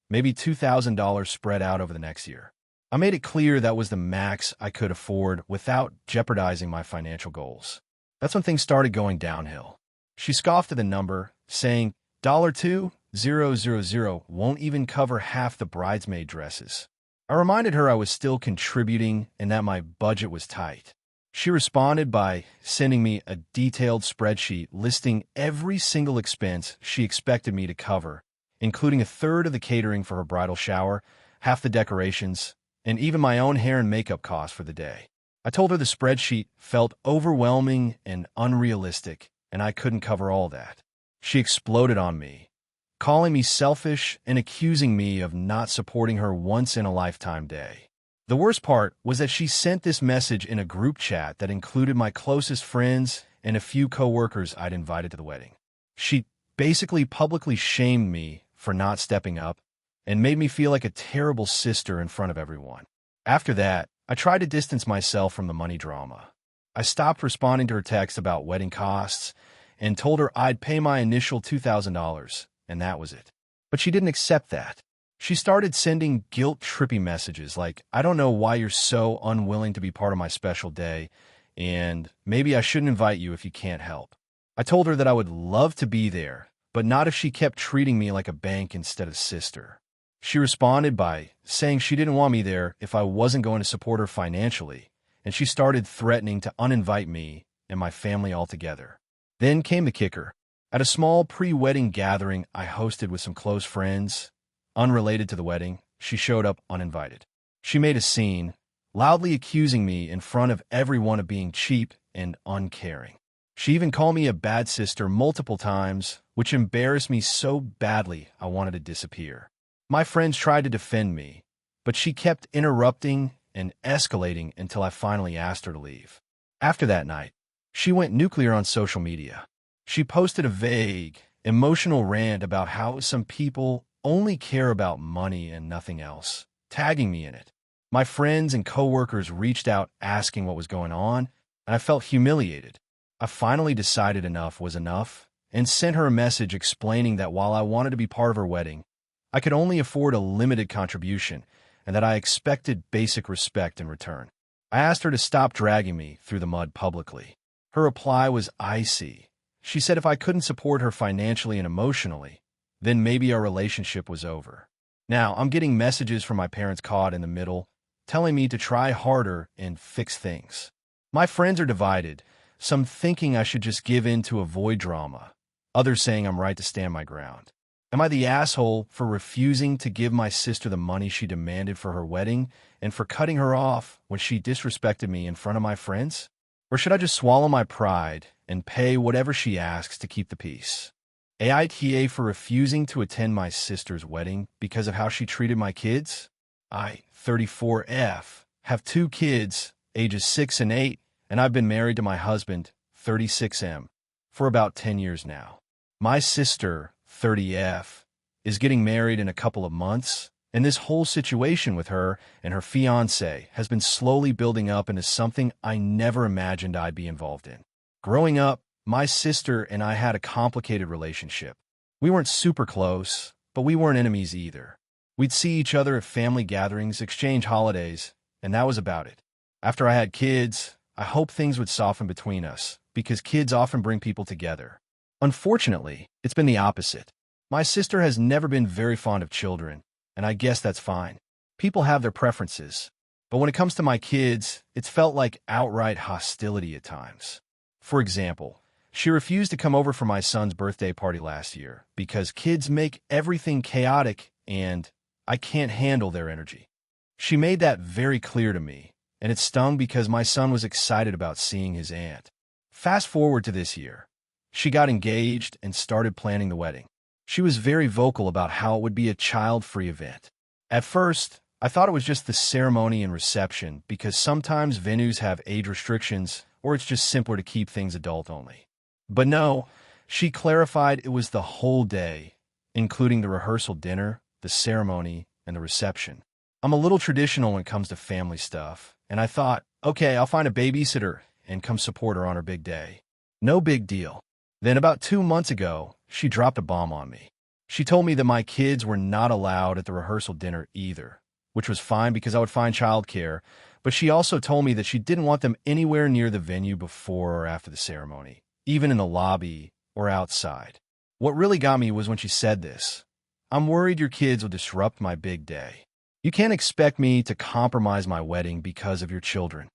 Speaker 1: maybe $2,000 spread out over the next year. I made it clear that was the max I could afford without jeopardizing my financial goals. That's when things started going downhill. She scoffed at the number, saying, $2,000 won't even cover half the bridesmaid dresses. I reminded her I was still contributing and that my budget was tight. She responded by sending me a detailed spreadsheet listing every single expense she expected me to cover, including a third of the catering for her bridal shower, half the decorations, and even my own hair and makeup costs for the day. I told her the spreadsheet felt overwhelming and unrealistic, and I couldn't cover all that. She exploded on me, calling me selfish and accusing me of not supporting her once-in-a-lifetime day. The worst part was that she sent this message in a group chat that included my closest friends and a few coworkers I'd invited to the wedding. She basically publicly shamed me for not stepping up and made me feel like a terrible sister in front of everyone. After that, I tried to distance myself from the money drama. I stopped responding to her texts about wedding costs and told her I'd pay my initial $2,000, and that was it. But she didn't accept that. She started sending guilt-trippy messages like, I don't know why you're so unwilling to be part of my special day, and maybe I shouldn't invite you if you can't help. I told her that I would love to be there, but not if she kept treating me like a bank instead of sister. She responded by saying she didn't want me there if I wasn't going to support her financially, and she started threatening to uninvite me and my family altogether. Then came the kicker. At a small pre-wedding gathering I hosted with some close friends, unrelated to the wedding, she showed up uninvited. She made a scene, loudly accusing me in front of everyone of being cheap and uncaring. She even called me a bad sister multiple times, which embarrassed me so badly I wanted to disappear. My friends tried to defend me, but she kept interrupting and escalating until I finally asked her to leave. After that night, she went nuclear on social media. She posted a vague, emotional rant about how some people only care about money and nothing else, tagging me in it. My friends and coworkers reached out asking what was going on, and I felt humiliated. I finally decided enough was enough and sent her a message explaining that while I wanted to be part of her wedding, I could only afford a limited contribution and that I expected basic respect in return. I asked her to stop dragging me through the mud publicly. Her reply was icy. She said if I couldn't support her financially and emotionally, then maybe our relationship was over. Now, I'm getting messages from my parents caught in the middle, telling me to try harder and fix things. My friends are divided, some thinking I should just give in to avoid drama, others saying I'm right to stand my ground. Am I the asshole for refusing to give my sister the money she demanded for her wedding and for cutting her off when she disrespected me in front of my friends? Or should I just swallow my pride and pay whatever she asks to keep the peace? AITA for refusing to attend my sister's wedding because of how she treated my kids? I, 34F, have 2 kids, ages 6 and 8, and I've been married to my husband, 36M, for about 10 years now. My sister, 30F, is getting married in a couple of months, and this whole situation with her and her fiancé has been slowly building up into something I never imagined I'd be involved in. Growing up, my sister and I had a complicated relationship. We weren't super close, but we weren't enemies either. We'd see each other at family gatherings, exchange holidays, and that was about it. After I had kids, I hoped things would soften between us, because kids often bring people together. Unfortunately, it's been the opposite. My sister has never been very fond of children, and I guess that's fine. People have their preferences. But when it comes to my kids, it's felt like outright hostility at times. For example, she refused to come over for my son's birthday party last year because kids make everything chaotic and I can't handle their energy. She made that very clear to me, and it stung because my son was excited about seeing his aunt. Fast forward to this year. She got engaged and started planning the wedding. She was very vocal about how it would be a child-free event. At first, I thought it was just the ceremony and reception because sometimes venues have age restrictions or it's just simpler to keep things adult-only. But no, she clarified it was the whole day, including the rehearsal dinner, the ceremony, and the reception. I'm a little traditional when it comes to family stuff, and I thought, okay, I'll find a babysitter and come support her on her big day. No big deal. Then about 2 months ago, she dropped a bomb on me. She told me that my kids were not allowed at the rehearsal dinner either, which was fine because I would find childcare, but she also told me that she didn't want them anywhere near the venue before or after the ceremony, even in the lobby or outside. What really got me was when she said this. I'm worried your kids will disrupt my big day. You can't expect me to compromise my wedding because of your children.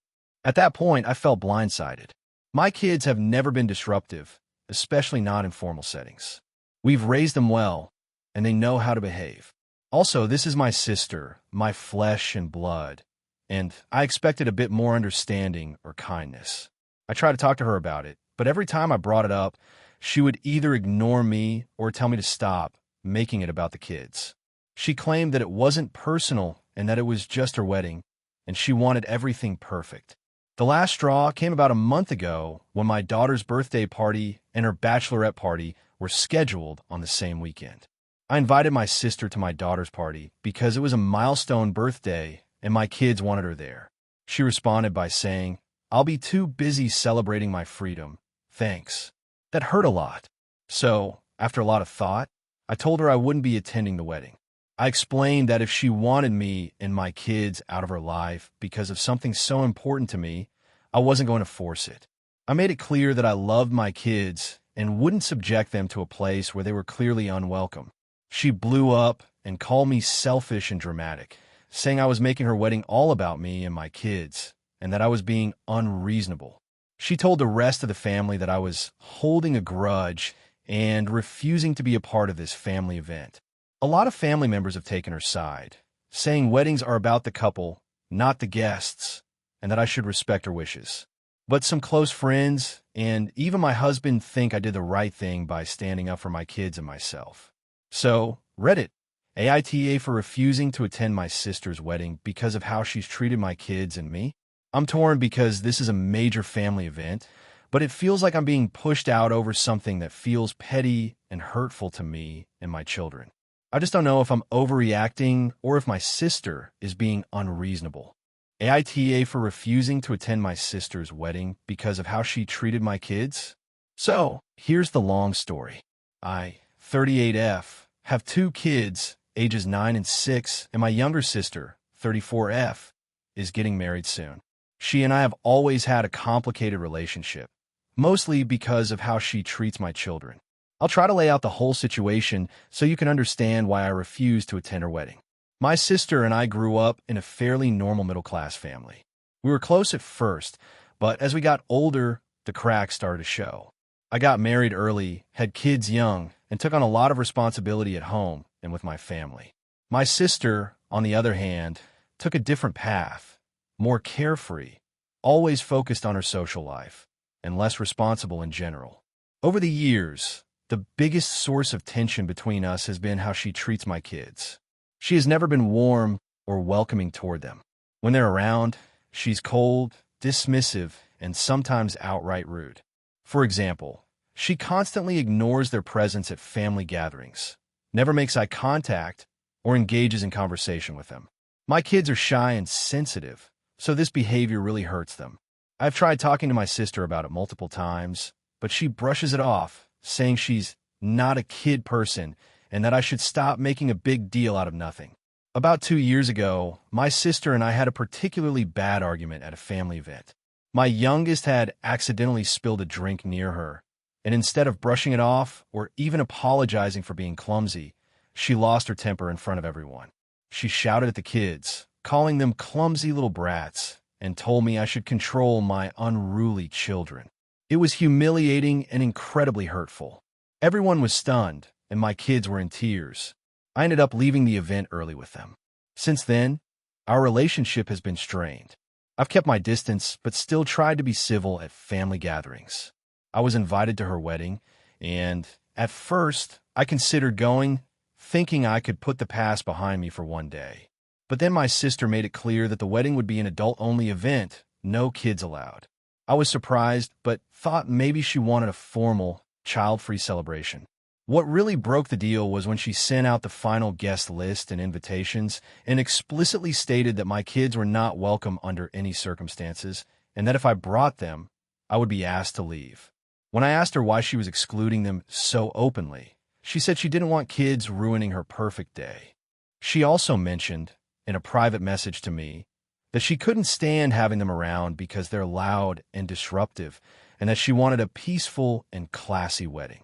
Speaker 1: At that point, I felt blindsided. My kids have never been disruptive, especially not in formal settings. We've raised them well, and they know how to behave. Also, this is my sister, my flesh and blood, and I expected a bit more understanding or kindness. I tried to talk to her about it, but every time I brought it up, she would either ignore me or tell me to stop, making it about the kids. She claimed that it wasn't personal and that it was just her wedding, and she wanted everything perfect. The last straw came about a month ago when my daughter's birthday party and her bachelorette party were scheduled on the same weekend. I invited my sister to my daughter's party because it was a milestone birthday and my kids wanted her there. She responded by saying, "I'll be too busy celebrating my freedom. Thanks." That hurt a lot. So, after a lot of thought, I told her I wouldn't be attending the wedding. I explained that if she wanted me and my kids out of her life because of something so important to me, I wasn't going to force it. I made it clear that I loved my kids and wouldn't subject them to a place where they were clearly unwelcome. She blew up and called me selfish and dramatic, saying I was making her wedding all about me and my kids, and that I was being unreasonable. She told the rest of the family that I was holding a grudge and refusing to be a part of this family event. A lot of family members have taken her side, saying weddings are about the couple, not the guests, and that I should respect her wishes. But some close friends and even my husband think I did the right thing by standing up for my kids and myself. So, Reddit, AITA for refusing to attend my sister's wedding because of how she's treated my kids and me. I'm torn because this is a major family event, but it feels like I'm being pushed out over something that feels petty and hurtful to me and my children. I just don't know if I'm overreacting or if my sister is being unreasonable. AITA for refusing to attend my sister's wedding because of how she treated my kids? So, here's the long story. I, 38F, have 2 kids, ages 9 and 6, and my younger sister, 34F, is getting married soon. She and I have always had a complicated relationship, mostly because of how she treats my children. I'll try to lay out the whole situation so you can understand why I refuse to attend her wedding. My sister and I grew up in a fairly normal middle-class family. We were close at first, but as we got older, the cracks started to show. I got married early, had kids young, and took on a lot of responsibility at home and with my family. My sister, on the other hand, took a different path, more carefree, always focused on her social life, and less responsible in general. Over the years, the biggest source of tension between us has been how she treats my kids. She has never been warm or welcoming toward them. When they're around, she's cold, dismissive, and sometimes outright rude. For example, she constantly ignores their presence at family gatherings, never makes eye contact, or engages in conversation with them. My kids are shy and sensitive, so this behavior really hurts them. I've tried talking to my sister about it multiple times, but she brushes it off, saying she's not a kid person and that I should stop making a big deal out of nothing. About 2 years ago, my sister and I had a particularly bad argument at a family event. My youngest had accidentally spilled a drink near her, and instead of brushing it off or even apologizing for being clumsy, she lost her temper in front of everyone. She shouted at the kids, calling them clumsy little brats, and told me I should control my unruly children. It was humiliating and incredibly hurtful. Everyone was stunned, and my kids were in tears. I ended up leaving the event early with them. Since then, our relationship has been strained. I've kept my distance, but still tried to be civil at family gatherings. I was invited to her wedding, and at first, I considered going, thinking I could put the past behind me for one day. But then my sister made it clear that the wedding would be an adult-only event, no kids allowed. I was surprised, but thought maybe she wanted a formal, child-free celebration. What really broke the deal was when she sent out the final guest list and invitations and explicitly stated that my kids were not welcome under any circumstances, and that if I brought them, I would be asked to leave. When I asked her why she was excluding them so openly, she said she didn't want kids ruining her perfect day. She also mentioned, in a private message to me, that she couldn't stand having them around because they're loud and disruptive, and that she wanted a peaceful and classy wedding.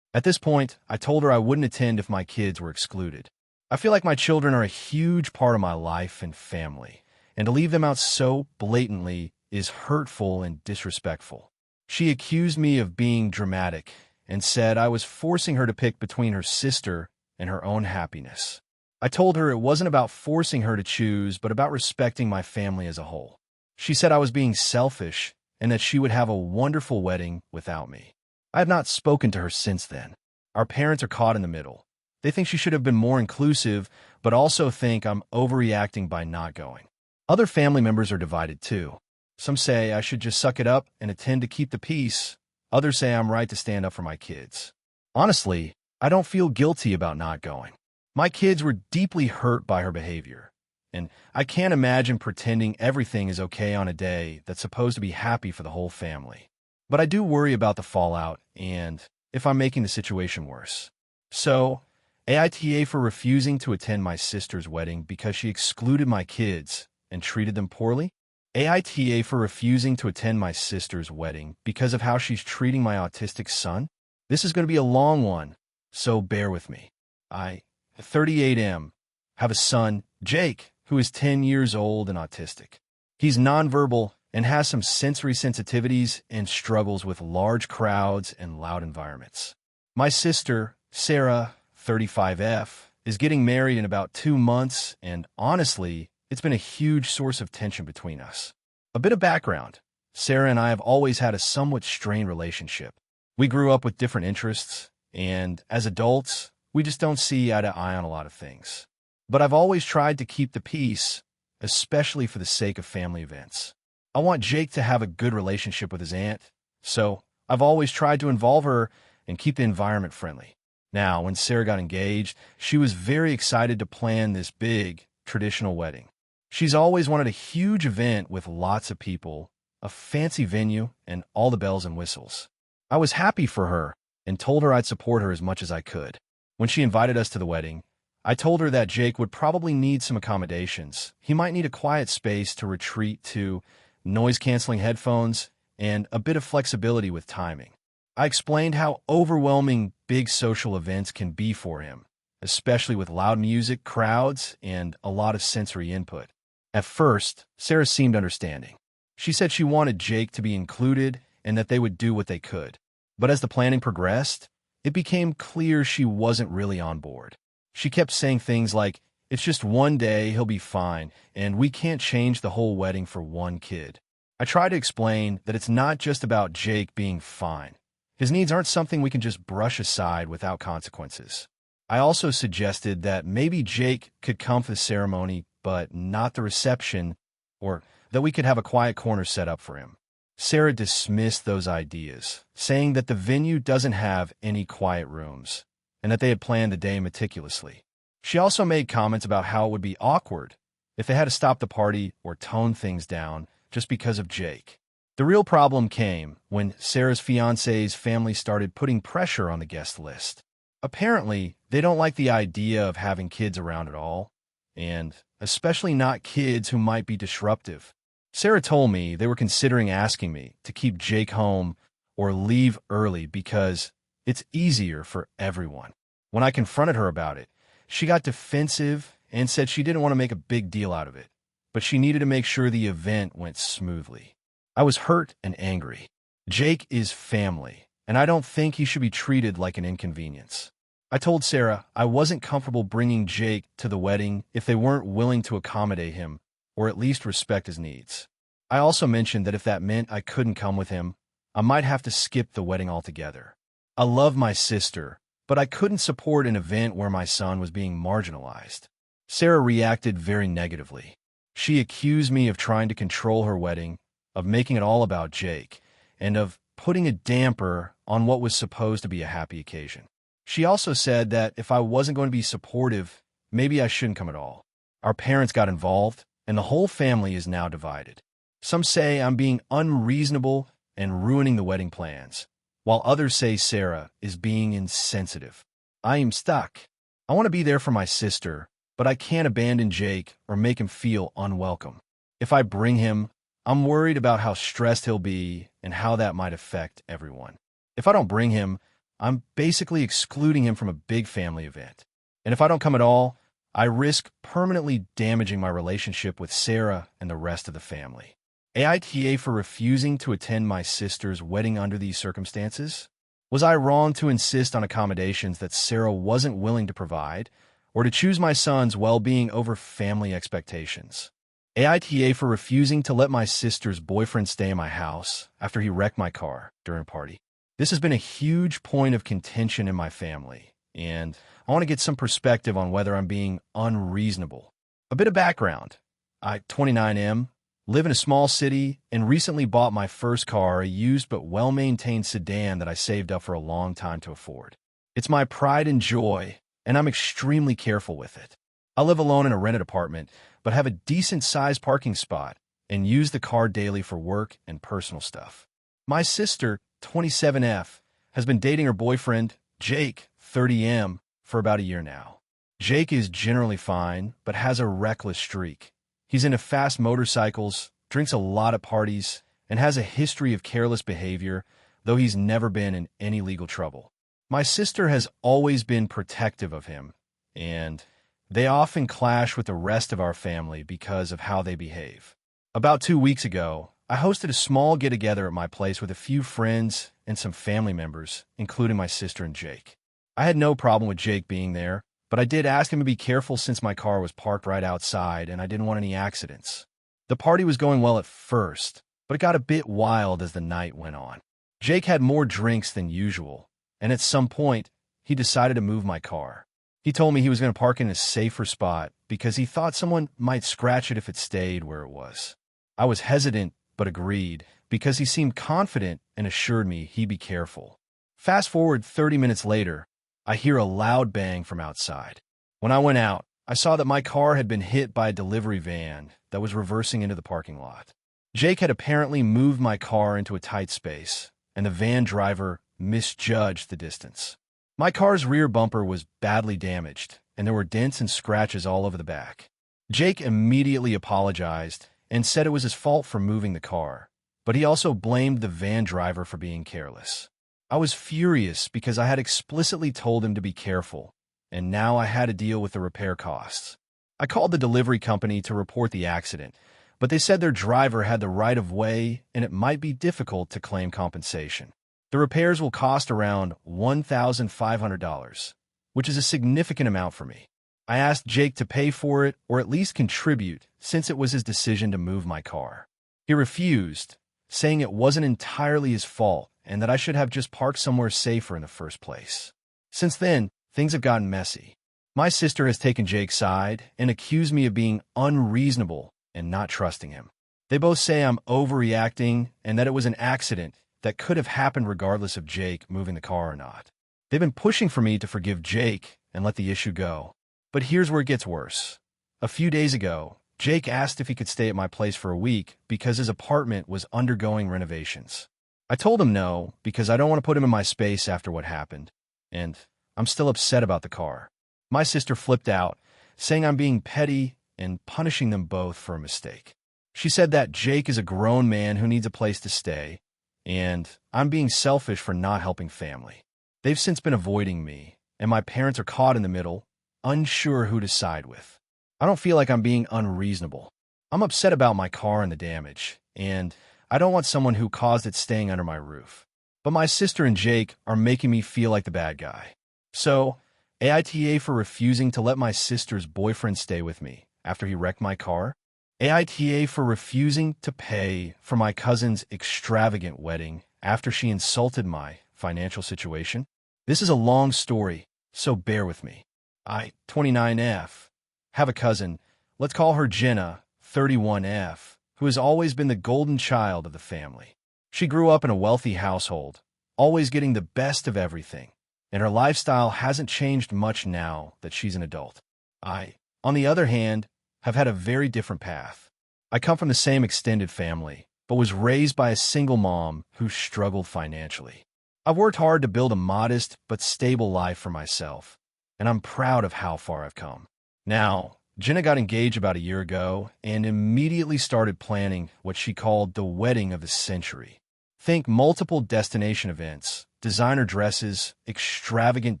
Speaker 1: At this point, I told her I wouldn't attend if my kids were excluded. I feel like my children are a huge part of my life and family, and to leave them out so blatantly is hurtful and disrespectful. She accused me of being dramatic and said I was forcing her to pick between her sister and her own happiness. I told her it wasn't about forcing her to choose, but about respecting my family as a whole. She said I was being selfish and that she would have a wonderful wedding without me. I have not spoken to her since then. Our parents are caught in the middle. They think she should have been more inclusive, but also think I'm overreacting by not going. Other family members are divided too. Some say I should just suck it up and attend to keep the peace. Others say I'm right to stand up for my kids. Honestly, I don't feel guilty about not going. My kids were deeply hurt by her behavior, and I can't imagine pretending everything is okay on a day that's supposed to be happy for the whole family. But I do worry about the fallout and if I'm making the situation worse. So, AITA for refusing to attend my sister's wedding because she excluded my kids and treated them poorly? AITA for refusing to attend my sister's wedding because of how she's treating my autistic son? This is going to be a long one, so bear with me. I, 38M, have a son, Jake, who is 10 years old and autistic. He's nonverbal and has some sensory sensitivities and struggles with large crowds and loud environments. My sister, Sarah, 35F, is getting married in about 2 months, and honestly, it's been a huge source of tension between us. A bit of background. Sarah and I have always had a somewhat strained relationship. We grew up with different interests, and as adults, we just don't see eye to eye on a lot of things. But I've always tried to keep the peace, especially for the sake of family events. I want Jake to have a good relationship with his aunt, so I've always tried to involve her and keep the environment friendly. Now, when Sarah got engaged, she was very excited to plan this big, traditional wedding. She's always wanted a huge event with lots of people, a fancy venue, and all the bells and whistles. I was happy for her and told her I'd support her as much as I could. When she invited us to the wedding, I told her that Jake would probably need some accommodations. He might need a quiet space to retreat to, noise-canceling headphones, and a bit of flexibility with timing. I explained how overwhelming big social events can be for him, especially with loud music, crowds, and a lot of sensory input. At first, Sarah seemed understanding. She said she wanted Jake to be included and that they would do what they could. But as the planning progressed, it became clear she wasn't really on board. She kept saying things like, "It's just one day, he'll be fine, and we can't change the whole wedding for one kid." I tried to explain that it's not just about Jake being fine. His needs aren't something we can just brush aside without consequences. I also suggested that maybe Jake could come for the ceremony, but not the reception, or that we could have a quiet corner set up for him. Sarah dismissed those ideas, saying that the venue doesn't have any quiet rooms, and that they had planned the day meticulously. She also made comments about how it would be awkward if they had to stop the party or tone things down just because of Jake. The real problem came when Sarah's fiancé's family started putting pressure on the guest list. Apparently, they don't like the idea of having kids around at all, and especially not kids who might be disruptive. Sarah told me they were considering asking me to keep Jake home or leave early because it's easier for everyone. When I confronted her about it, she got defensive and said she didn't want to make a big deal out of it, but she needed to make sure the event went smoothly. I was hurt and angry. Jake is family, and I don't think he should be treated like an inconvenience. I told Sarah I wasn't comfortable bringing Jake to the wedding if they weren't willing to accommodate him or at least respect his needs. I also mentioned that if that meant I couldn't come with him, I might have to skip the wedding altogether. I love my sister, but I couldn't support an event where my son was being marginalized. Sarah reacted very negatively. She accused me of trying to control her wedding, of making it all about Jake, and of putting a damper on what was supposed to be a happy occasion. She also said that if I wasn't going to be supportive, maybe I shouldn't come at all. Our parents got involved, and the whole family is now divided. Some say I'm being unreasonable and ruining the wedding plans, while others say Sarah is being insensitive. I am stuck. I want to be there for my sister, but I can't abandon Jake or make him feel unwelcome. If I bring him, I'm worried about how stressed he'll be and how that might affect everyone. If I don't bring him, I'm basically excluding him from a big family event. And if I don't come at all, I risk permanently damaging my relationship with Sarah and the rest of the family. AITA for refusing to attend my sister's wedding under these circumstances? Was I wrong to insist on accommodations that Sarah wasn't willing to provide, or to choose my son's well-being over family expectations? AITA for refusing to let my sister's boyfriend stay in my house after he wrecked my car during a party. This has been a huge point of contention in my family, and I want to get some perspective on whether I'm being unreasonable. A bit of background. I, 29M, live in a small city and recently bought my first car, a used but well-maintained sedan that I saved up for a long time to afford. It's my pride and joy, and I'm extremely careful with it. I live alone in a rented apartment, but have a decent-sized parking spot and use the car daily for work and personal stuff. My sister, 27F, has been dating her boyfriend, Jake, 30M, for about a year now. Jake is generally fine, but has a reckless streak. He's into fast motorcycles, drinks a lot at parties, and has a history of careless behavior, though he's never been in any legal trouble. My sister has always been protective of him, and they often clash with the rest of our family because of how they behave. About 2 weeks ago, I hosted a small get-together at my place with a few friends and some family members, including my sister and Jake. I had no problem with Jake being there, but I did ask him to be careful since my car was parked right outside and I didn't want any accidents. The party was going well at first, but it got a bit wild as the night went on. Jake had more drinks than usual, and at some point, he decided to move my car. He told me he was going to park in a safer spot because he thought someone might scratch it if it stayed where it was. I was hesitant, but agreed, because he seemed confident and assured me he'd be careful. Fast forward 30 minutes later, I hear a loud bang from outside. When I went out, I saw that my car had been hit by a delivery van that was reversing into the parking lot. Jake had apparently moved my car into a tight space, and the van driver misjudged the distance. My car's rear bumper was badly damaged, and there were dents and scratches all over the back. Jake immediately apologized and said it was his fault for moving the car, but he also blamed the van driver for being careless. I was furious because I had explicitly told him to be careful, and now I had to deal with the repair costs. I called the delivery company to report the accident, but they said their driver had the right of way and it might be difficult to claim compensation. The repairs will cost around $1,500, which is a significant amount for me. I asked Jake to pay for it or at least contribute since it was his decision to move my car. He refused, saying it wasn't entirely his fault and that I should have just parked somewhere safer in the first place. Since then, things have gotten messy. My sister has taken Jake's side and accused me of being unreasonable and not trusting him. They both say I'm overreacting and that it was an accident that could have happened regardless of Jake moving the car or not. They've been pushing for me to forgive Jake and let the issue go. But here's where it gets worse. A few days ago, Jake asked if he could stay at my place for a week because his apartment was undergoing renovations. I told him no because I don't want to put him in my space after what happened, and I'm still upset about the car. My sister flipped out, saying I'm being petty and punishing them both for a mistake. She said that Jake is a grown man who needs a place to stay, and I'm being selfish for not helping family. They've since been avoiding me, and my parents are caught in the middle, unsure who to side with. I don't feel like I'm being unreasonable. I'm upset about my car and the damage, and I don't want someone who caused it staying under my roof. But my sister and Jake are making me feel like the bad guy. So, AITA for refusing to let my sister's boyfriend stay with me after he wrecked my car. AITA for refusing to pay for my cousin's extravagant wedding after she insulted my financial situation. This is a long story, so bear with me. I, 29F, have a cousin, let's call her Jenna, 31F, who has always been the golden child of the family. She grew up in a wealthy household, always getting the best of everything, and her lifestyle hasn't changed much now that she's an adult. I, on the other hand, have had a very different path. I come from the same extended family, but was raised by a single mom who struggled financially. I've worked hard to build a modest but stable life for myself, and I'm proud of how far I've come. Now, Jenna got engaged about a year ago and immediately started planning what she called the wedding of the century. Think multiple destination events, designer dresses, extravagant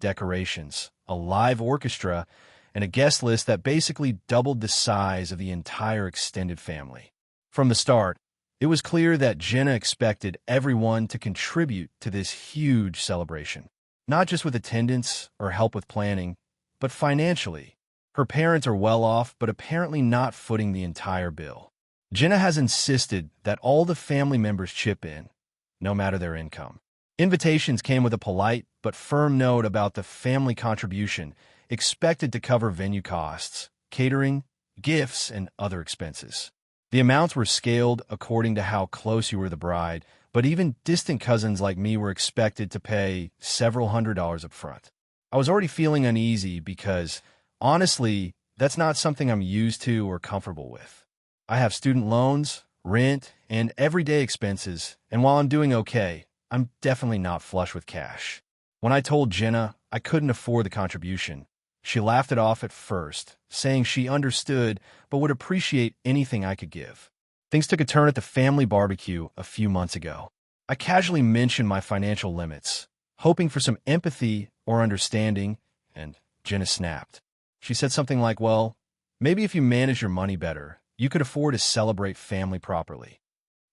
Speaker 1: decorations, a live orchestra, and a guest list that basically doubled the size of the entire extended family. From the start, it was clear that Jenna expected everyone to contribute to this huge celebration, not just with attendance or help with planning, but financially. Her parents are well off, but apparently not footing the entire bill. Jenna has insisted that all the family members chip in, no matter their income. Invitations came with a polite but firm note about the family contribution expected to cover venue costs, catering, gifts, and other expenses. The amounts were scaled according to how close you were to the bride, but even distant cousins like me were expected to pay several $100s up front. I was already feeling uneasy because, honestly, that's not something I'm used to or comfortable with. I have student loans, rent, and everyday expenses, and while I'm doing okay, I'm definitely not flush with cash. When I told Jenna I couldn't afford the contribution, she laughed it off at first, saying she understood but would appreciate anything I could give. Things took a turn at the family barbecue a few months ago. I casually mentioned my financial limits, hoping for some empathy or understanding, and Jenna snapped. She said something like, well, maybe if you manage your money better, you could afford to celebrate family properly.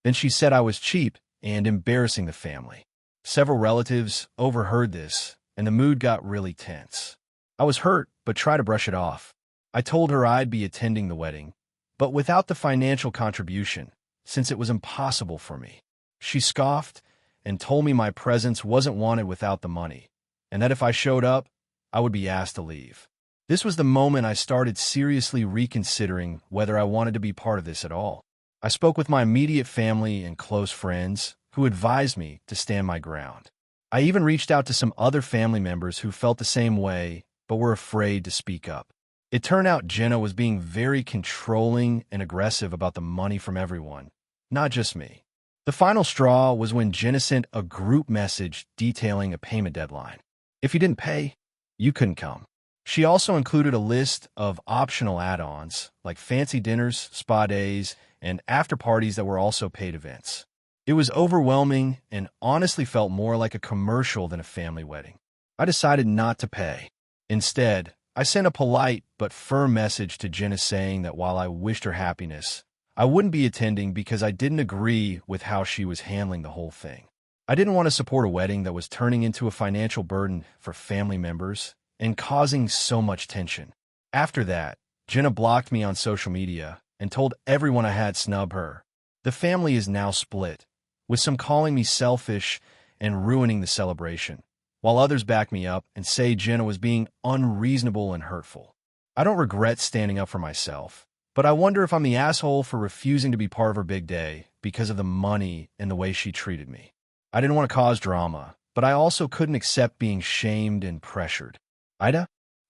Speaker 1: Then she said I was cheap and embarrassing the family. Several relatives overheard this, and the mood got really tense. I was hurt, but tried to brush it off. I told her I'd be attending the wedding, but without the financial contribution, since it was impossible for me. She scoffed and told me my presence wasn't wanted without the money, and that if I showed up, I would be asked to leave. This was the moment I started seriously reconsidering whether I wanted to be part of this at all. I spoke with my immediate family and close friends, who advised me to stand my ground. I even reached out to some other family members who felt the same way, but were afraid to speak up. It turned out Jenna was being very controlling and aggressive about the money from everyone, not just me. The final straw was when Jenna sent a group message detailing a payment deadline. If you didn't pay, you couldn't come. She also included a list of optional add-ons, like fancy dinners, spa days, and after-parties that were also paid events. It was overwhelming and honestly felt more like a commercial than a family wedding. I decided not to pay. Instead, I sent a polite but firm message to Jenna saying that while I wished her happiness, I wouldn't be attending because I didn't agree with how she was handling the whole thing. I didn't want to support a wedding that was turning into a financial burden for family members and causing so much tension. After that, Jenna blocked me on social media and told everyone I had snub her. The family is now split, with some calling me selfish and ruining the celebration, while others back me up and say Jenna was being unreasonable and hurtful. I don't regret standing up for myself, but I wonder if I'm the asshole for refusing to be part of her big day because of the money and the way she treated me. I didn't want to cause drama, but I also couldn't accept being shamed and pressured.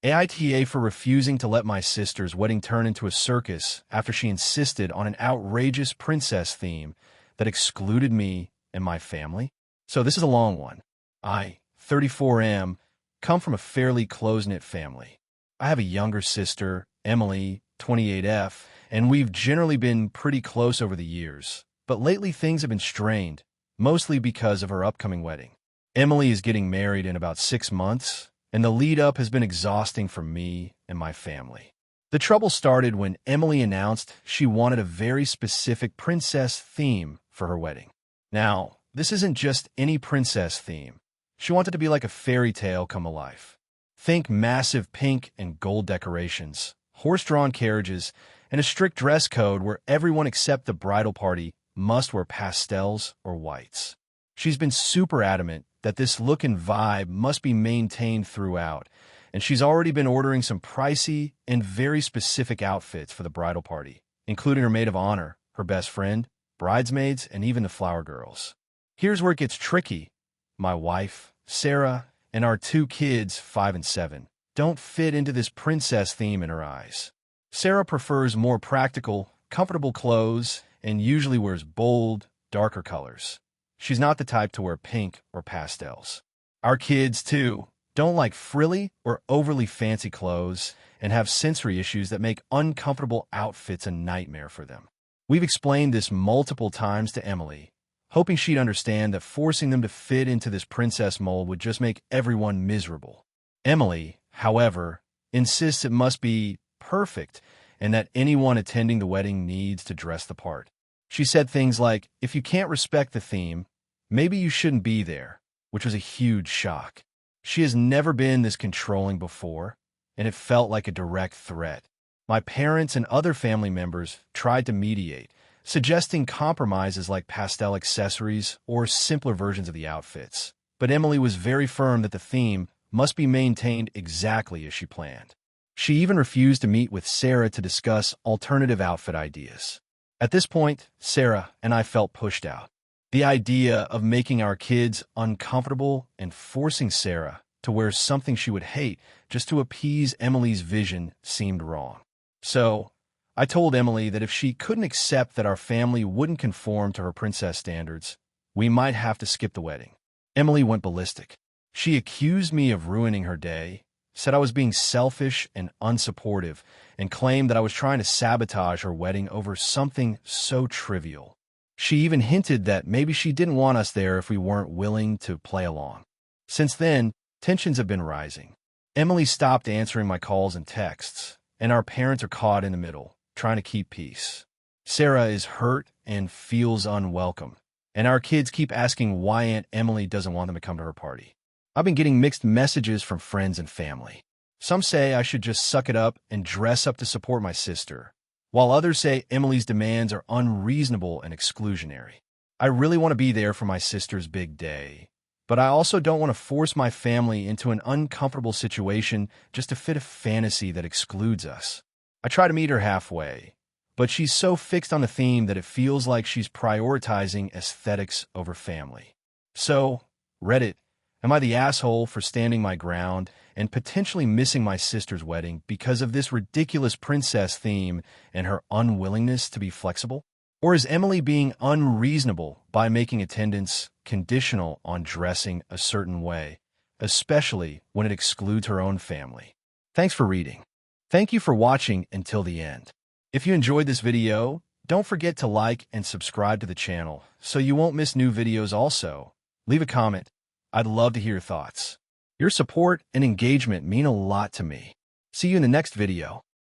Speaker 1: AITA for refusing to let my sister's wedding turn into a circus after she insisted on an outrageous princess theme that excluded me and my family. So this is a long one. I, 34M, come from a fairly close-knit family. I have a younger sister, Emily, 28F, and we've generally been pretty close over the years. But lately things have been strained, mostly because of her upcoming wedding. Emily is getting married in about 6 months, and the lead-up has been exhausting for me and my family. The trouble started when Emily announced she wanted a very specific princess theme for her wedding. Now, this isn't just any princess theme. She wanted to be like a fairy tale come alive. Think massive pink and gold decorations, horse-drawn carriages, and a strict dress code where everyone except the bridal party must wear pastels or whites. She's been super adamant that this look and vibe must be maintained throughout, and she's already been ordering some pricey and very specific outfits for the bridal party, including her maid of honor, her best friend, bridesmaids, and even the flower girls. Here's where it gets tricky. My wife, Sarah, and our 2 kids, 5 and 7, don't fit into this princess theme in her eyes. Sarah prefers more practical, comfortable clothes and usually wears bold, darker colors. She's not the type to wear pink or pastels. Our kids, too, don't like frilly or overly fancy clothes and have sensory issues that make uncomfortable outfits a nightmare for them. We've explained this multiple times to Emily, hoping she'd understand that forcing them to fit into this princess mold would just make everyone miserable. Emily, however, insists it must be perfect and that anyone attending the wedding needs to dress the part. She said things like, if you can't respect the theme, maybe you shouldn't be there, which was a huge shock. She has never been this controlling before, and it felt like a direct threat. My parents and other family members tried to mediate, suggesting compromises like pastel accessories or simpler versions of the outfits. But Emily was very firm that the theme must be maintained exactly as she planned. She even refused to meet with Sarah to discuss alternative outfit ideas. At this point, Sarah and I felt pushed out. The idea of making our kids uncomfortable and forcing Sarah to wear something she would hate just to appease Emily's vision seemed wrong. So, I told Emily that if she couldn't accept that our family wouldn't conform to her princess standards, we might have to skip the wedding. Emily went ballistic. She accused me of ruining her day, said I was being selfish and unsupportive, and claimed that I was trying to sabotage her wedding over something so trivial. She even hinted that maybe she didn't want us there if we weren't willing to play along. Since then, tensions have been rising. Emily stopped answering my calls and texts, and our parents are caught in the middle, trying to keep peace. Sarah is hurt and feels unwelcome, and our kids keep asking why Aunt Emily doesn't want them to come to her party. I've been getting mixed messages from friends and family. Some say I should just suck it up and dress up to support my sister, while others say Emily's demands are unreasonable and exclusionary. I really want to be there for my sister's big day, but I also don't want to force my family into an uncomfortable situation just to fit a fantasy that excludes us. I try to meet her halfway, but she's so fixed on a theme that it feels like she's prioritizing aesthetics over family. So, Reddit, am I the asshole for standing my ground and potentially missing my sister's wedding because of this ridiculous princess theme and her unwillingness to be flexible? Or is Emily being unreasonable by making attendance conditional on dressing a certain way, especially when it excludes her own family? Thanks for reading. Thank you for watching until the end. If you enjoyed this video, don't forget to like and subscribe to the channel so you won't miss new videos. Also, leave a comment. I'd love to hear your thoughts. Your support and engagement mean a lot to me. See you in the next video.